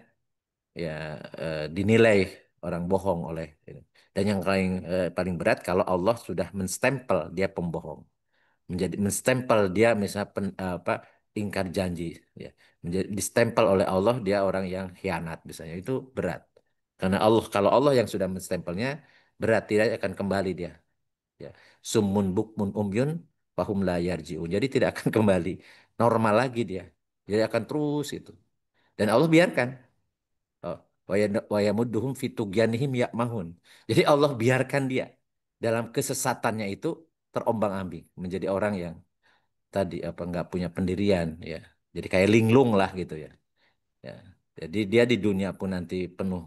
ya dinilai orang bohong oleh ini. Dan yang paling berat kalau Allah sudah menstempel dia pembohong, menjadi menstempel dia misalnya apa ingkar janji, ya menjadi distempel oleh Allah dia orang yang khianat misalnya itu berat. Karena Allah kalau Allah yang sudah menstempelnya berat tidak akan kembali dia. Ya. Summun bukmun umyun fahum la yarji'un. Jadi tidak akan kembali normal lagi dia. Jadi akan terus itu. Dan Allah biarkan. Oh, wa yamudduhum fi tughyanihim ya'mahun. Jadi Allah biarkan dia dalam kesesatannya itu terombang-ambing menjadi orang yang tadi apa nggak punya pendirian ya. Jadi kayak linglung lah gitu ya. Ya. Jadi dia di dunia pun nanti penuh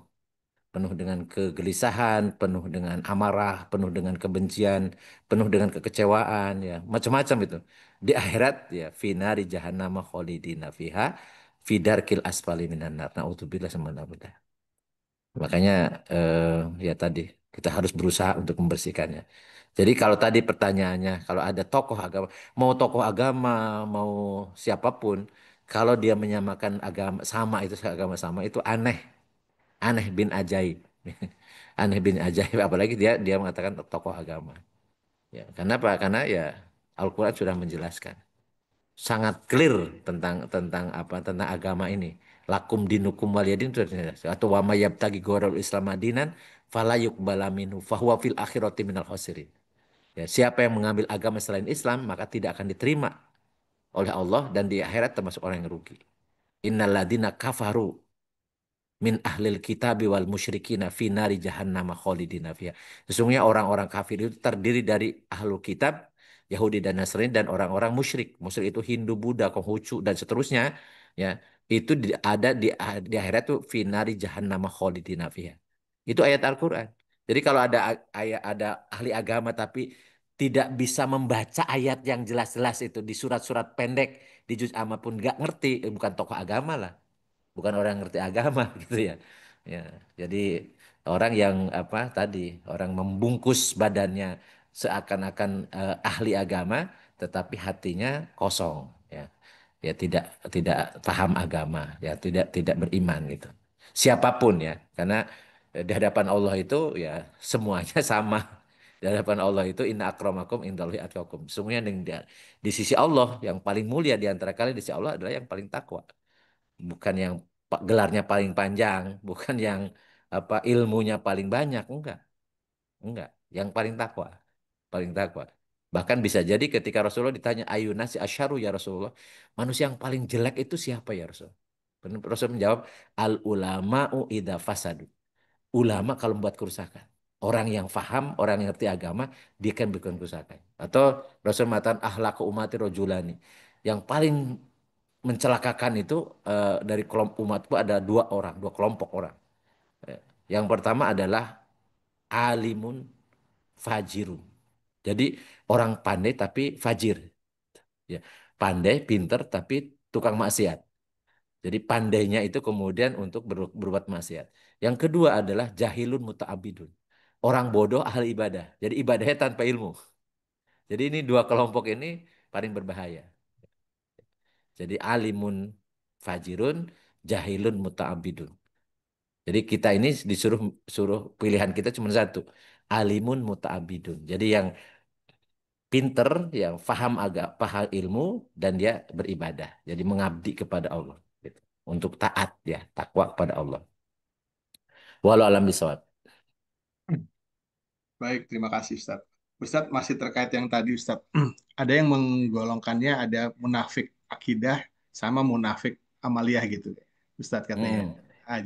penuh dengan kegelisahan, penuh dengan amarah, penuh dengan kebencian, penuh dengan kekecewaan, ya macam-macam itu. Di akhirat ya finari jahannam khalidina fiha fidarkil asfali minan nar. Naudzubillah sama makanya ya tadi kita harus berusaha untuk membersihkannya. Jadi kalau tadi pertanyaannya, kalau ada tokoh agama, mau siapapun, kalau dia menyamakan agama sama itu aneh, aneh bin ajaib, aneh bin ajaib. Apalagi dia mengatakan tokoh agama. Ya, kenapa? Karena ya Al-Quran sudah menjelaskan sangat clear tentang agama ini. Lakum dinukum waliyadin itu jelas. Atau wa may yabtaghi ghairal Islam madinan fala yuqbala minhu fahuwa fil akhirati minal khasirin. Ya, siapa yang mengambil agama selain Islam maka tidak akan diterima oleh Allah dan di akhirat termasuk orang yang rugi. Innal ladina kafaru min ahlil kitabi wal musyrikina fi nari jahannam khalidina fiha. Sesungguhnya orang-orang kafir itu terdiri dari ahlul kitab, Yahudi dan Nasrani dan orang-orang musyrik. Musyrik itu Hindu, Buddha, Konghucu dan seterusnya, ya. Itu ada di akhirat itu fi nari jahannam khalidina fiha. Itu ayat Al-Qur'an. Jadi kalau ada ahli agama tapi tidak bisa membaca ayat yang jelas-jelas itu di surat-surat pendek di juz amma pun nggak ngerti, bukan tokoh agama lah, bukan orang yang ngerti agama gitu ya. Ya, jadi orang yang apa tadi, orang membungkus badannya seakan-akan ahli agama tetapi hatinya kosong ya. Ya tidak paham agama, ya tidak beriman gitu. Siapapun ya, karena di hadapan Allah itu ya semuanya sama. Di hadapan Allah itu inna akramakum indallahi atqakum. Semuanya di sisi Allah yang paling mulia di antara kalian di sisi Allah adalah yang paling takwa, bukan yang gelarnya paling panjang, bukan yang apa ilmunya paling banyak, enggak, yang paling takwa. Bahkan bisa jadi ketika Rasulullah ditanya ayuna si asyaru ya Rasulullah, manusia yang paling jelek itu siapa ya Rasul? Rasul menjawab al ulama'u idza fasadu. Ulama kalau membuat kerusakan. Orang yang faham, orang yang ngerti agama, dia kan bikin kerusakan. Atau Rasul mengatakan ahlaqu umati rojulani. Yang paling mencelakakan itu dari kelompok umatku ada dua kelompok orang. Eh, Yang pertama adalah alimun fajirun. Jadi orang pandai tapi fajir. Ya, pandai, pinter tapi tukang maksiat. Jadi pandainya itu kemudian untuk berbuat maksiat. Yang kedua adalah jahilun muta'abidun. Orang bodoh ahli ibadah. Jadi ibadahnya tanpa ilmu. Jadi ini dua kelompok ini paling berbahaya. Jadi alimun fajirun, jahilun muta'abidun. Jadi kita ini disuruh suruh pilihan kita cuma satu. Alimun muta'abidun. Jadi yang pinter, yang paham ilmu dan dia beribadah. Jadi mengabdi kepada Allah. Gitu. Untuk taat ya, takwa kepada Allah. Walau alam bisawab. Baik, terima kasih Ustadz. Ustadz masih terkait yang tadi Ustadz. Ada yang menggolongkannya ada munafik akidah sama munafik amaliyah gitu. Ustadz katanya. Hmm.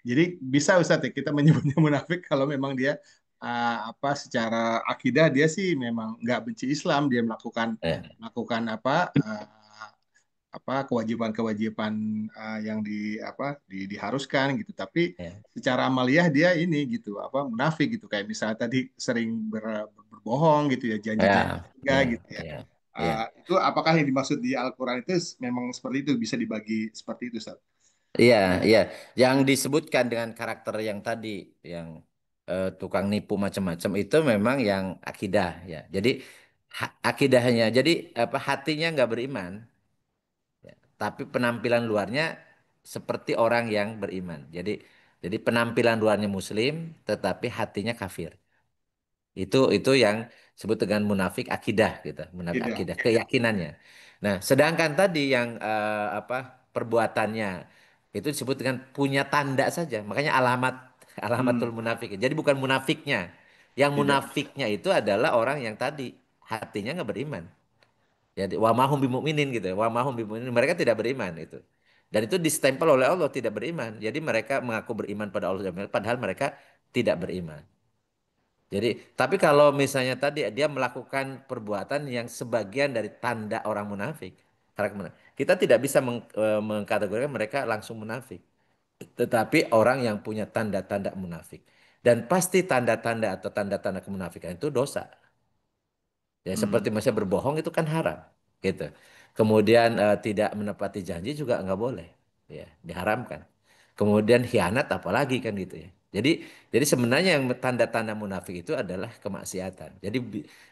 Jadi bisa Ustadz ya kita menyebutnya munafik kalau memang dia apa secara akidah dia sih memang nggak benci Islam, dia melakukan Eh, melakukan apa kewajiban-kewajiban yang diharuskan gitu, tapi ya, secara amaliyah dia ini gitu apa munafik gitu, kayak misalnya tadi sering berbohong gitu ya, janji-janji ya, juga ya, gitu ya. ya, ya. Itu apakah yang dimaksud di Al-Quran itu memang seperti itu, bisa dibagi seperti itu Ustaz? Iya, iya. Yang disebutkan dengan karakter yang tadi, yang tukang nipu macam-macam itu memang yang akidah ya. Jadi akidahnya, jadi apa hatinya nggak beriman, ya. Tapi penampilan luarnya seperti orang yang beriman. Jadi penampilan luarnya Muslim, tetapi hatinya kafir. Itu yang sebut dengan munafik akidah gitu, munafik Tidak. akidah keyakinannya. Nah, sedangkan tadi yang apa perbuatannya itu disebut dengan punya tanda saja. Makanya alamatul Hmm, munafik. Jadi bukan munafiknya. Yang tidak. munafiknya itu adalah orang yang tadi hatinya nggak beriman. Jadi wa mahum bimukminin gitu. Wa mahum bimukminin, mereka tidak beriman itu. Dan itu distempel oleh Allah tidak beriman. Jadi mereka mengaku beriman pada Allah padahal mereka tidak beriman. Jadi, tapi kalau misalnya tadi dia melakukan perbuatan yang sebagian dari tanda orang munafik, karakter munafik, kita tidak bisa mengkategorikan mereka langsung munafik. tetapi orang yang punya tanda-tanda munafik. Dan pasti tanda-tanda atau tanda-tanda kemunafikan itu dosa. Ya, seperti Hmm. misalnya berbohong itu kan haram, gitu. Kemudian tidak menepati janji juga nggak boleh, ya, diharamkan. Kemudian khianat apalagi kan gitu ya. Jadi sebenarnya yang tanda-tanda munafik itu adalah kemaksiatan. Jadi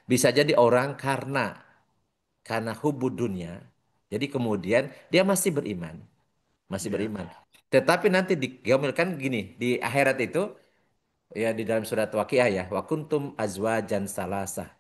bisa jadi orang karena hubud dunia, jadi kemudian dia masih beriman, masih Ya. beriman. Tetapi nanti digamilkan gini, di akhirat itu ya di dalam surat Waqiah ya, wa kuntum azwajan salasah.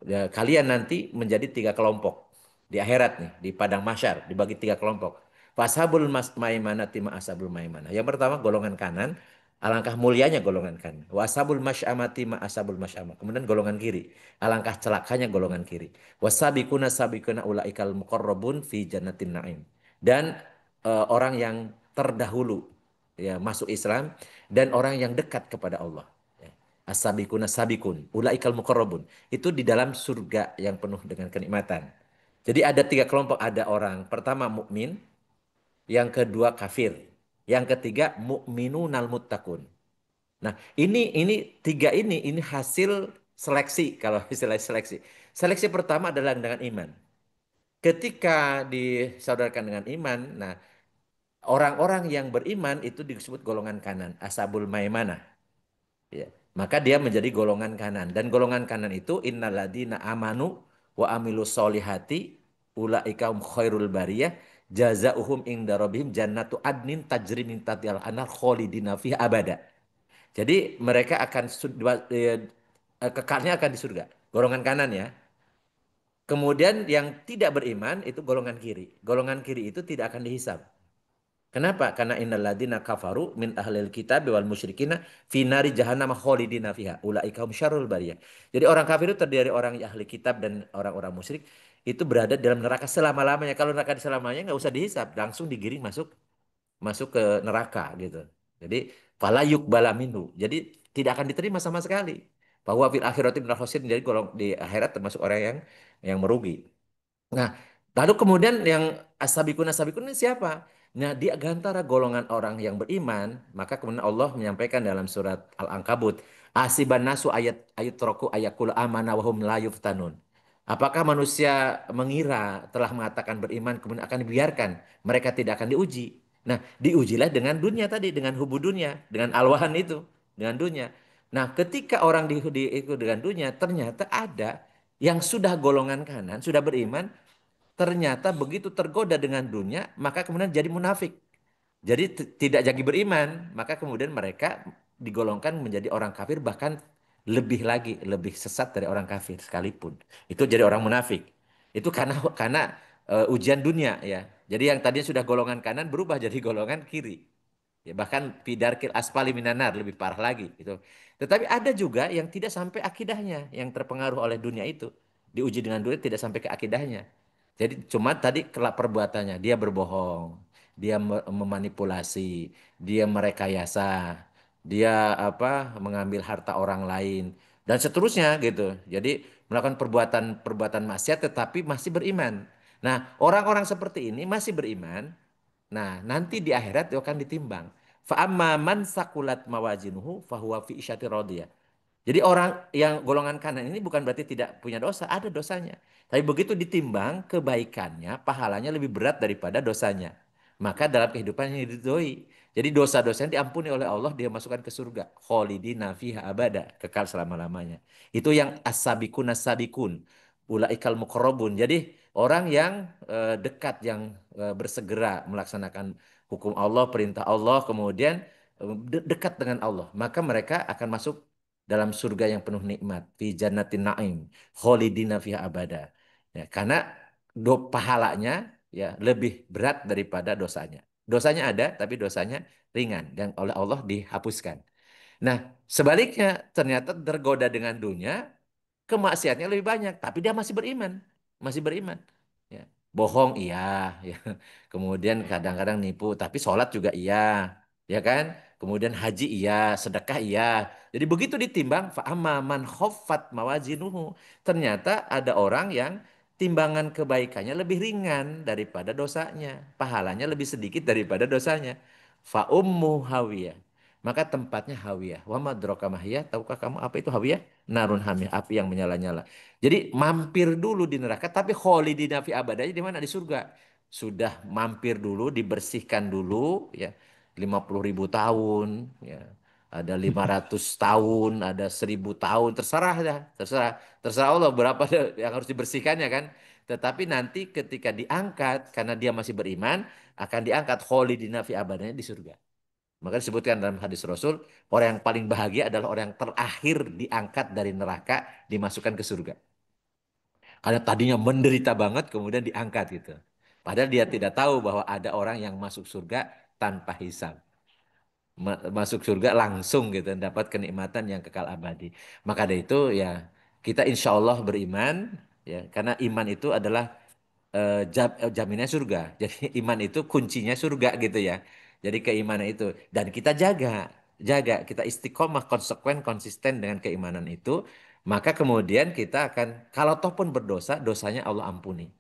Ya, kalian nanti menjadi tiga kelompok di akhirat nih, di padang mahsyar dibagi tiga kelompok. Fashabul maimanah tima ashabul maimanah. Yang pertama golongan kanan, alangkah mulianya golongan kanan. Washabul masyamati ma ashabul masyamah. Kemudian golongan kiri, alangkah celakanya golongan kiri. Wasabiquna sabiquna ulaikal muqarrabun fi jannatin naim. Dan orang yang terdahulu ya masuk Islam dan orang yang dekat kepada Allah. Ya. As-sabiquna sabiqun, ulaikal muqarrabun. Itu di dalam surga yang penuh dengan kenikmatan. Jadi ada tiga kelompok, ada orang pertama mukmin, yang kedua kafir, yang ketiga mukminunal muttaqun. Nah, ini tiga ini hasil seleksi kalau istilah seleksi. Seleksi pertama adalah dengan iman. Ketika disaudarakan dengan iman, nah orang-orang yang beriman itu disebut golongan kanan, ashabul maimanah. Ya. Maka dia menjadi golongan kanan. Dan golongan kanan itu innaladina amanu wa amilus solihati ulaika hum khairul bariyah jazauhum inda rabbihim jannatu adnin tajri min tahtihal anhar khalidina fiha abada. Jadi mereka akan kekalnya akan di surga. Golongan kanan ya. Kemudian yang tidak beriman itu golongan kiri. Golongan kiri itu tidak akan dihisab. Kenapa? Karena innalladzina kafaru min ahlil kitab wal musyrikina fi nari jahannam khalidina fiha. Ulaika hum syarrul bariyah. Jadi orang kafir itu terdiri dari orang ahli kitab dan orang-orang musyrik itu berada dalam neraka selama-lamanya. Kalau neraka selamanya nggak usah dihisab, langsung digiring masuk masuk ke neraka gitu. Jadi fala yuqbala minhu. Jadi tidak akan diterima sama sekali. Bahwa fil akhirati minal khosirin. Jadi kalau di akhirat termasuk orang yang merugi. Nah, lalu kemudian yang asabikun ini siapa? Nah, di antara golongan orang yang beriman, maka kemudian Allah menyampaikan dalam surat Al-Ankabut, asiban nasu ayat ayat roku ayakul amana wahum la yuftanun. Apakah manusia mengira telah mengatakan beriman kemudian akan dibiarkan, mereka tidak akan diuji. Nah, diujilah dengan dunia tadi, dengan hubu dunia, dengan alwahan itu, dengan dunia. Nah, ketika orang itu dengan dunia, ternyata ada yang sudah golongan kanan, sudah beriman, ternyata begitu tergoda dengan dunia, maka kemudian jadi munafik. Jadi tidak jadi beriman, maka kemudian mereka digolongkan menjadi orang kafir bahkan lebih lagi, lebih sesat dari orang kafir sekalipun. Itu jadi orang munafik. Itu karena ujian dunia ya. Jadi yang tadinya sudah golongan kanan berubah jadi golongan kiri. Ya, bahkan fidarkil asfali minanar lebih parah lagi gitu. Tetapi ada juga yang tidak sampai akidahnya, yang terpengaruh oleh dunia itu. Diuji dengan dunia tidak sampai ke akidahnya. Jadi cuma tadi kelak perbuatannya, dia berbohong, dia memanipulasi, dia merekayasa, dia apa mengambil harta orang lain dan seterusnya gitu. Jadi melakukan perbuatan-perbuatan maksiat tetapi masih beriman. Nah, orang-orang seperti ini masih beriman. Nah, nanti di akhirat dia akan ditimbang. Fa amma man sakulat mawazinuhu fahuwa fi isyati radiyah. Jadi orang yang golongan kanan ini bukan berarti tidak punya dosa, ada dosanya. Tapi begitu ditimbang kebaikannya, pahalanya lebih berat daripada dosanya. Maka dalam kehidupannya diridhoi. Jadi dosa-dosanya diampuni oleh Allah, dia masukkan ke surga. Kholidina fiha abada, kekal selama-lamanya. Itu yang as-sabikun as-sabikun. Ulaikal muqarrabun. Jadi orang yang dekat, yang bersegera melaksanakan hukum Allah, perintah Allah, kemudian dekat dengan Allah. Maka mereka akan masuk dalam surga yang penuh nikmat fi jannatin naim kholidina fiha abada ya karena pahalanya ya lebih berat daripada dosanya. Dosanya ada tapi dosanya ringan dan oleh Allah dihapuskan. Nah, sebaliknya ternyata tergoda dengan dunia, kemaksiatnya lebih banyak, tapi dia masih beriman, masih beriman. Ya. Bohong iya, ya. Kemudian kadang-kadang nipu, tapi sholat juga iya, ya kan? Kemudian haji iya, sedekah iya. Jadi begitu ditimbang, fa'amma man khaffat mawazinuhu. Ternyata ada orang yang timbangan kebaikannya lebih ringan daripada dosanya, pahalanya lebih sedikit daripada dosanya. fa ummu hawiyah. Maka tempatnya hawiyah. Wa madraka mahiyah, tahukah kamu apa itu hawiyah? Narun hamiyah, api yang menyala-nyala. Jadi mampir dulu di neraka, tapi kholidina fi abadanya di mana? Di surga. Sudah mampir dulu, dibersihkan dulu, ya 50.000 tahun, ya ada 500 tahun, ada 1.000 tahun, terserah ya, terserah Allah berapa yang harus dibersihkannya kan. Tetapi nanti ketika diangkat, karena dia masih beriman, akan diangkat kholidina fi abadanya di surga. Maka disebutkan dalam hadis Rasul, orang yang paling bahagia adalah orang yang terakhir diangkat dari neraka, dimasukkan ke surga. Karena tadinya menderita banget, kemudian diangkat gitu. Padahal dia tidak tahu bahwa ada orang yang masuk surga tanpa hisab. Masuk surga langsung gitu, dapat kenikmatan yang kekal abadi. Maka dari itu ya kita insya Allah beriman, ya karena iman itu adalah jaminnya surga. Jadi iman itu kuncinya surga gitu ya. Jadi keimanan itu dan kita jaga kita istiqomah konsekuen konsisten dengan keimanan itu, maka kemudian kita akan kalau toh pun berdosa, dosanya Allah ampuni.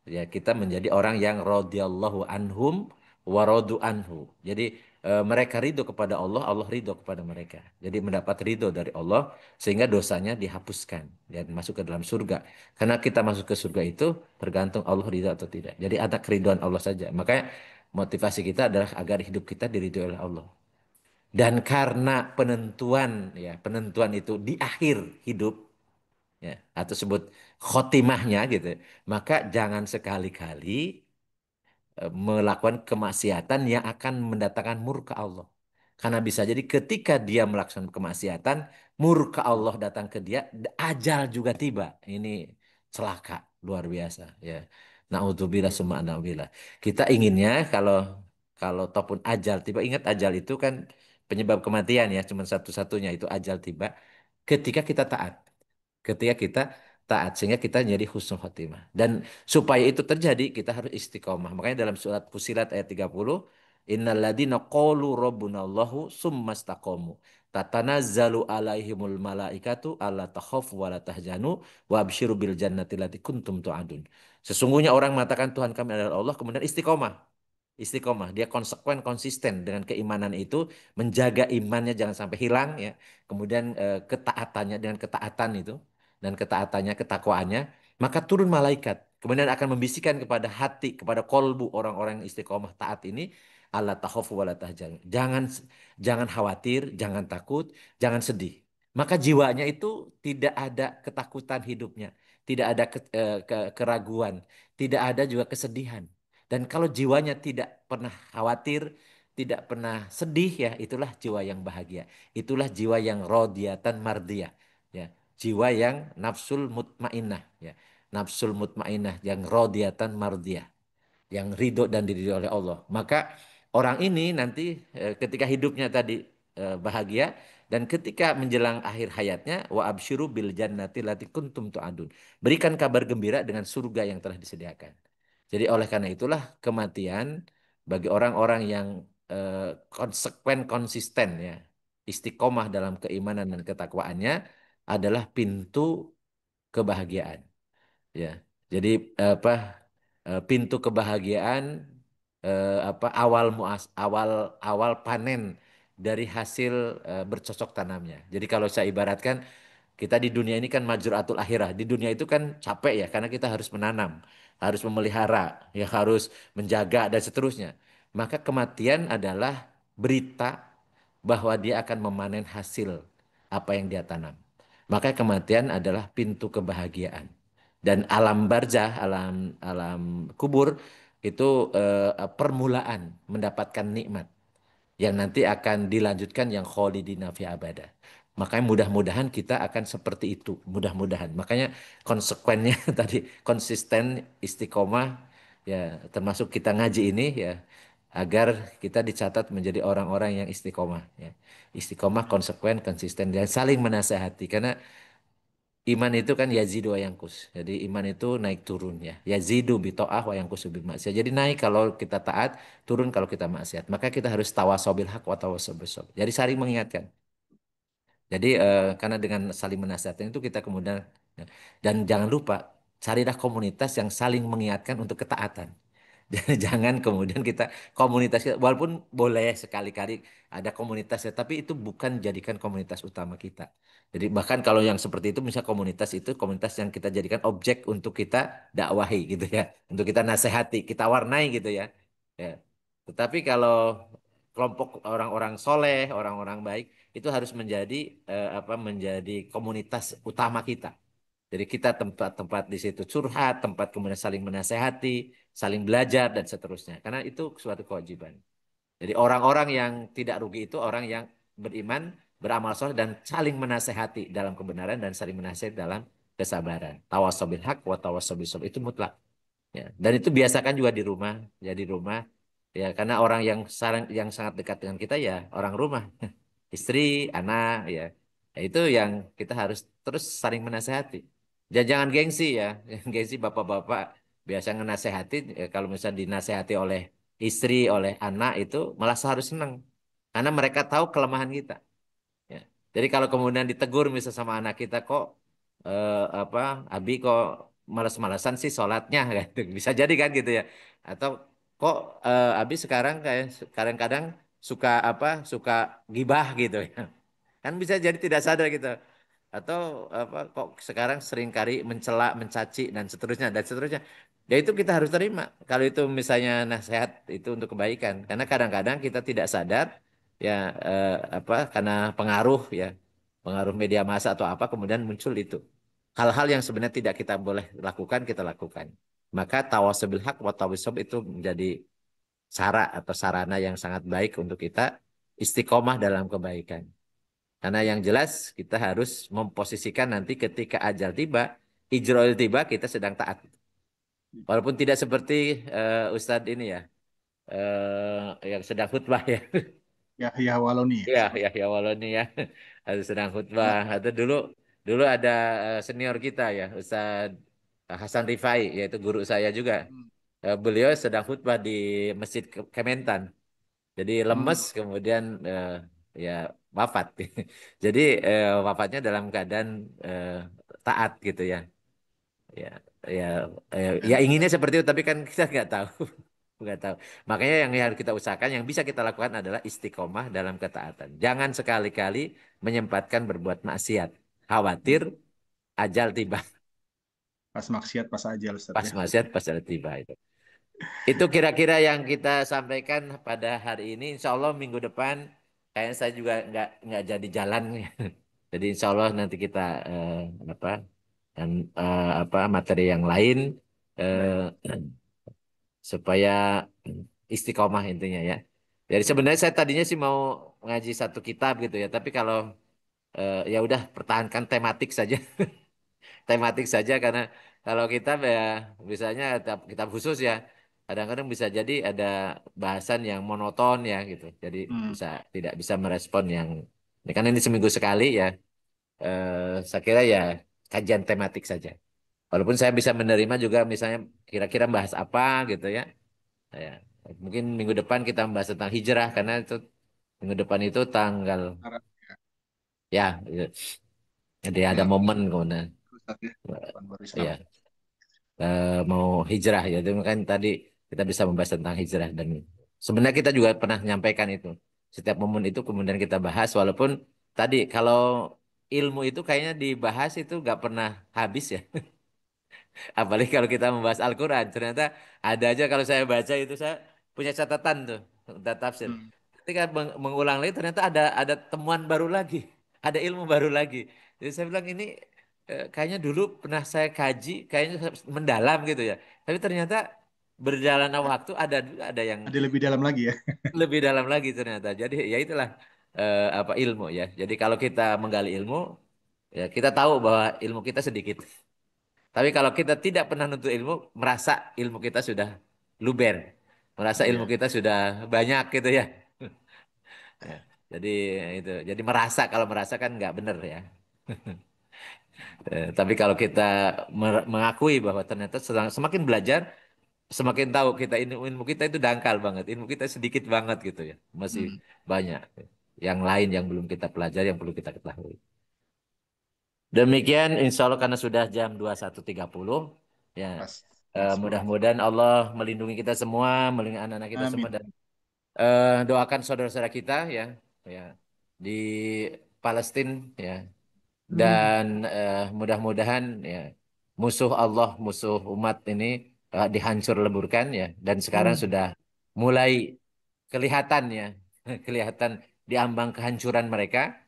Ya, kita menjadi orang yang radhiyallahu anhum wa radu anhu. Jadi mereka ridho kepada Allah, Allah ridho kepada mereka. Jadi mendapat ridho dari Allah sehingga dosanya dihapuskan dan masuk ke dalam surga. Karena kita masuk ke surga itu tergantung Allah ridho atau tidak. Jadi ada keriduan Allah saja. Makanya motivasi kita adalah agar hidup kita diridhoi oleh Allah. Dan karena penentuan itu di akhir hidup, ya atau sebut khotimahnya gitu, maka jangan sekali-kali melakukan kemaksiatan yang akan mendatangkan murka Allah. Karena bisa jadi ketika dia melakukan kemaksiatan, murka Allah datang ke dia, ajal juga tiba. Ini celaka luar biasa ya. Naudzubillah summa naudzubillah. Kita inginnya kalau kalau ataupun ajal tiba, ingat ajal itu kan penyebab kematian ya, cuma satu-satunya itu ajal tiba ketika kita taat. Ketika kita taat sehingga kita jadi husnul khotimah. Dan supaya itu terjadi kita harus istiqomah. Makanya dalam surat Fusilat ayat 30, innalladzina qalu rabbunallahu summastaqamu tatanazzalu alaihimul malaikatu alla takhafu wa la tahzanu wa absyiru bil jannati allati kuntum tu'adun. Sesungguhnya orang mengatakan Tuhan kami adalah Allah kemudian istiqomah. Istiqomah, dia konsekuen, konsisten dengan keimanan itu, menjaga imannya jangan sampai hilang ya. Kemudian ketaatannya dengan ketaatan itu dan ketaatannya, ketakwaannya, maka turun malaikat. Kemudian akan membisikkan kepada hati, kepada kolbu orang-orang yang istiqomah taat ini, Allah takhafu wa la tahzanu. Jangan khawatir, jangan takut, jangan sedih. Maka jiwanya itu tidak ada ketakutan hidupnya, tidak ada keraguan, tidak ada juga kesedihan. Dan kalau jiwanya tidak pernah khawatir, tidak pernah sedih ya, itulah jiwa yang bahagia. Itulah jiwa yang rodiatan mardiyah. Ya, jiwa yang nafsul mutmainnah ya. Nafsul mutmainnah yang rodiatan mardiyah, yang ridho dan diridhoi oleh Allah. Maka orang ini nanti ketika hidupnya tadi bahagia dan ketika menjelang akhir hayatnya wa absyiru bil jannati lati kuntum tu'adun. Berikan kabar gembira dengan surga yang telah disediakan. Jadi oleh karena itulah kematian bagi orang-orang yang konsekuen konsisten ya, istiqomah dalam keimanan dan ketakwaannya adalah pintu kebahagiaan. Ya, jadi apa pintu kebahagiaan apa awal awal panen dari hasil bercocok tanamnya. Jadi kalau saya ibaratkan kita di dunia ini kan majruatul akhirah. Di dunia itu kan capek ya karena kita harus menanam, harus memelihara, ya harus menjaga dan seterusnya. Maka kematian adalah berita bahwa dia akan memanen hasil apa yang dia tanam. Maka kematian adalah pintu kebahagiaan. Dan alam barzah, alam alam kubur itu permulaan mendapatkan nikmat yang nanti akan dilanjutkan yang kholidina fi abada. Makanya mudah-mudahan kita akan seperti itu, mudah-mudahan. Makanya konsekuennya tadi konsisten, istiqomah, ya termasuk kita ngaji ini ya agar kita dicatat menjadi orang-orang yang istiqomah. Ya. Istiqomah, konsekuen, konsisten dan saling menasehati. Karena iman itu kan yazidu wa yangkus. Jadi iman itu naik turun ya. Yazidu bi ta'ah wa yangkusu bi maksiat. Jadi naik kalau kita taat, turun kalau kita maksiat. Maka kita harus tawasobil haq wa tawasobil sob. Jadi saling mengingatkan. Jadi karena dengan saling menasihatkan itu kita kemudian dan jangan lupa carilah komunitas yang saling mengingatkan untuk ketaatan. Jangan kemudian kita komunitas kita, walaupun boleh sekali-kali ada komunitasnya, tapi itu bukan jadikan komunitas utama kita. Jadi bahkan kalau yang seperti itu, misal komunitas itu komunitas yang kita jadikan objek untuk kita dakwahi gitu ya, untuk kita nasihati, kita warnai gitu ya. Ya. Tetapi kalau kelompok orang-orang soleh, orang-orang baik itu harus menjadi menjadi komunitas utama kita. Jadi kita tempat-tempat di situ curhat, tempat kemudian saling menasehati, saling belajar dan seterusnya. Karena itu suatu kewajiban. Jadi orang-orang yang tidak rugi itu orang yang beriman, beramal soleh dan saling menasehati dalam kebenaran dan saling menasehati dalam kesabaran. Tawasobil haq wa tawasobil sabr itu mutlak. Ya. Dan itu biasakan juga di rumah, ya di rumah. Ya, karena orang yang sangat dekat dengan kita ya orang rumah, istri, anak, ya. Ya, itu yang kita harus terus saling menasehati. Jangan gengsi ya, gengsi bapak-bapak biasa ngenasehati. Ya, kalau misalnya dinasehati oleh istri, oleh anak itu malah harus senang, karena mereka tahu kelemahan kita. Ya. Jadi kalau kemudian ditegur misal sama anak kita kok apa Abi kok malas-malasan sih sholatnya gitu. Bisa jadi kan gitu ya. Atau kok Abi sekarang kayak kadang-kadang suka suka gibah gitu ya. Kan bisa jadi tidak sadar gitu. Atau apa kok sekarang sering kali mencela, mencaci dan seterusnya dan seterusnya. Ya itu kita harus terima. Kalau itu misalnya nasihat itu untuk kebaikan. Karena kadang-kadang kita tidak sadar ya karena pengaruh ya, pengaruh media massa atau apa kemudian muncul itu. Hal-hal yang sebenarnya tidak kita boleh lakukan kita lakukan. Maka tawasul haq wa tawasob itu menjadi cara atau sarana yang sangat baik untuk kita istiqomah dalam kebaikan. Karena yang jelas kita harus memposisikan nanti ketika ajal tiba, Ijrail tiba kita sedang taat. Walaupun tidak seperti Ustadz ini ya, yang sedang khutbah ya. Yahya Waloni. Ya, ya Waloni ya. Harus sedang khutbah. Ya. Atau dulu ada senior kita ya, Ustadz Hasan Rifai, yaitu guru saya juga. Hmm. Beliau sedang khutbah di Masjid Kementan. Jadi Hmm. lemes kemudian ya wafat. Jadi wafatnya dalam keadaan eh, taat gitu ya. Ya, ya, ya inginnya seperti itu tapi kan kita nggak tahu, nggak tahu. Makanya yang harus kita usahakan, yang bisa kita lakukan adalah istiqomah dalam ketaatan. Jangan sekali-kali menyempatkan berbuat maksiat. Khawatir ajal tiba. Pas maksiat pas ajal Ustaz Pas ya. maksiat, pas ajal tiba itu. Itu kira-kira yang kita sampaikan pada hari ini. Insya Allah minggu depan kayaknya saya juga nggak jadi jalan. Jadi insya Allah nanti kita apa dan materi yang lain Baik. eh, supaya istiqomah intinya ya. Jadi Ya. sebenarnya saya tadinya sih mau ngaji satu kitab gitu ya. Tapi kalau ya udah pertahankan tematik saja, tematik saja karena kalau kita ya misalnya kitab khusus ya kadang-kadang bisa jadi ada bahasan yang monoton ya gitu. Jadi Hmm. bisa tidak bisa merespon yang ini kan ini seminggu sekali ya. Saya kira ya kajian tematik saja. Walaupun saya bisa menerima juga misalnya kira-kira bahas apa gitu ya. Ya, mungkin minggu depan kita membahas tentang hijrah karena itu minggu depan itu tanggal Arab ya. ya gitu. Jadi ada Ya, momen kemudian Ustaz ya. Tahun baru Islam. ya mau hijrah ya. Itu kan tadi kita bisa membahas tentang hijrah dan sebenarnya kita juga pernah menyampaikan itu. Setiap momen itu kemudian kita bahas walaupun tadi kalau ilmu itu kayaknya dibahas itu nggak pernah habis ya. Apalagi kalau kita membahas Al-Quran, ternyata ada aja kalau saya baca itu saya punya catatan tuh, tentang tafsir. Hmm. Ketika mengulang lagi ternyata ada temuan baru lagi, ada ilmu baru lagi. Jadi saya bilang ini kayaknya dulu pernah saya kaji, kayaknya mendalam gitu ya. Tapi ternyata berjalannya waktu ada yang Ada lebih dalam lagi ya. lebih dalam lagi ternyata. Jadi ya itulah apa ilmu ya. Jadi kalau kita menggali ilmu, ya kita tahu bahwa ilmu kita sedikit. Tapi kalau kita tidak pernah nuntut ilmu, merasa ilmu kita sudah luber, merasa ilmu Iya. kita sudah banyak gitu ya. Ya, jadi itu, jadi merasa kalau merasa kan nggak benar ya. Tapi kalau kita mengakui bahwa ternyata semakin belajar, semakin tahu kita ilmu kita itu dangkal banget, ilmu kita sedikit banget gitu ya, masih Hmm. banyak yang lain yang belum kita pelajari, yang perlu kita ketahui. Demikian, insya Allah karena sudah jam 21.30 ya. Pas. Mudah-mudahan Allah melindungi kita semua, melindungi anak-anak kita semua, Amin. dan doakan saudara-saudara kita ya, ya di Palestina ya, dan mudah-mudahan ya musuh Allah, musuh umat ini dihancur leburkan ya, dan sekarang sudah mulai kelihatan ya, kelihatan di ambang kehancuran mereka.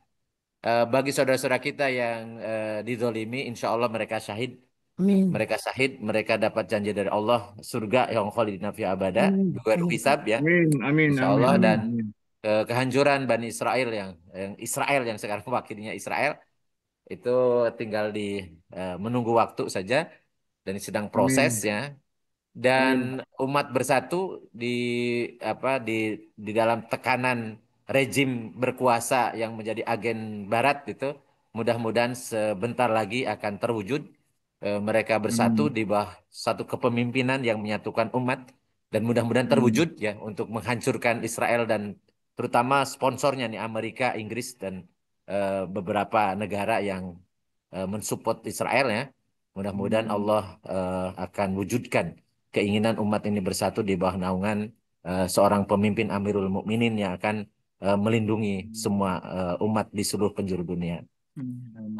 Bagi saudara-saudara kita yang dizolimi, insya Allah mereka syahid. Amin. Mereka syahid, mereka dapat janji dari Allah surga yang khalidina fi abada, Amin. juga hisab ya, Amin, amin, insya amin, Allah. Dan amin. kehancuran Bani Israel yang Israel yang sekarang wakilnya Israel itu tinggal di menunggu waktu saja, dan sedang proses Amin, ya. Dan amin, umat bersatu di apa di dalam tekanan rejim berkuasa yang menjadi agen Barat itu, mudah-mudahan sebentar lagi akan terwujud. Mereka bersatu amin, di bawah satu kepemimpinan yang menyatukan umat, dan mudah-mudahan amin, terwujud ya untuk menghancurkan Israel dan terutama sponsornya nih Amerika, Inggris, dan beberapa negara yang mensupport Israel ya. Mudah-mudahan Allah akan wujudkan keinginan umat ini bersatu di bawah naungan seorang pemimpin Amirul Mukminin yang akan melindungi semua umat di seluruh penjuru dunia.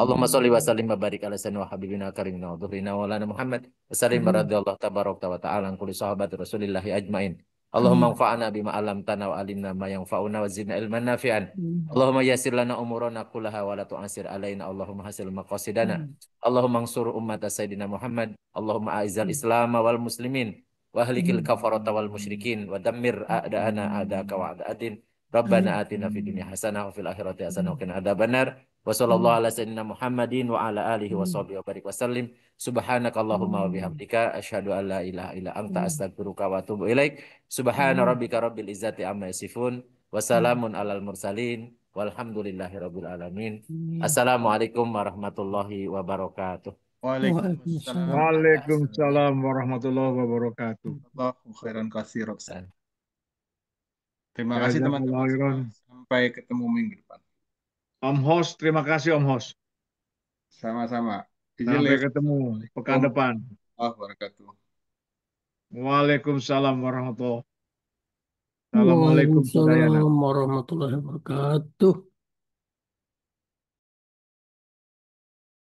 Allahumma sholli wa sallim wa barik ala sayyidina wa habibina karimina wa dhuhrina wa lana Muhammad wa sallim radhiyallahu tabaraka wa ta'ala an kulli sahabati Rasulillahi ajmain. Allahumma anfa'na bima 'allamtana wa 'allimna ma yanfa'una wa zidna ilman nafi'an. Allahumma yassir lana umurana kullaha wa la tu'assir alaina. Allahumma hasil maqasidana. Allahumma ansur ummata sayyidina Muhammad. Allahumma a'izzal Islam wal muslimin wa ahlikil kafarata wal musyrikin wa dammir a'da'ana a'da'aka wa a'da'adin. Rabbana atina fid dunya hasanah wa fil akhirati hasanah wa qina adzabannar. Wa sallallahu ala sayyidina Muhammadin wa ala alihi wa sahbihi wa barik wasallim. Subhanakallahumma wa bihamdika asyhadu an la ilaha illa anta astaghfiruka wa atubu ilaik. Subhana rabbika rabbil izzati amma yasifun. Wassalamun alal mursalin. Walhamdulillahi rabbil alamin. Assalamualaikum warahmatullahi wabarakatuh. Waalaikumsalam Waalaikumsalam warahmatullahi wabarakatuh. Allahu khairan katsira, Ustaz. Terima Ya, kasih jazakallah teman-teman semua. khairan. Sampai ketemu minggu depan. Om Host, terima kasih Om Host. Sama-sama. Izin Sampai live. ketemu pekan Assalamualaikum depan. warahmatullahi wabarakatuh. Waalaikumsalam warahmatullahi wabarakatuh. Assalamualaikum Sadayana. Waalaikumsalam warahmatullahi wabarakatuh.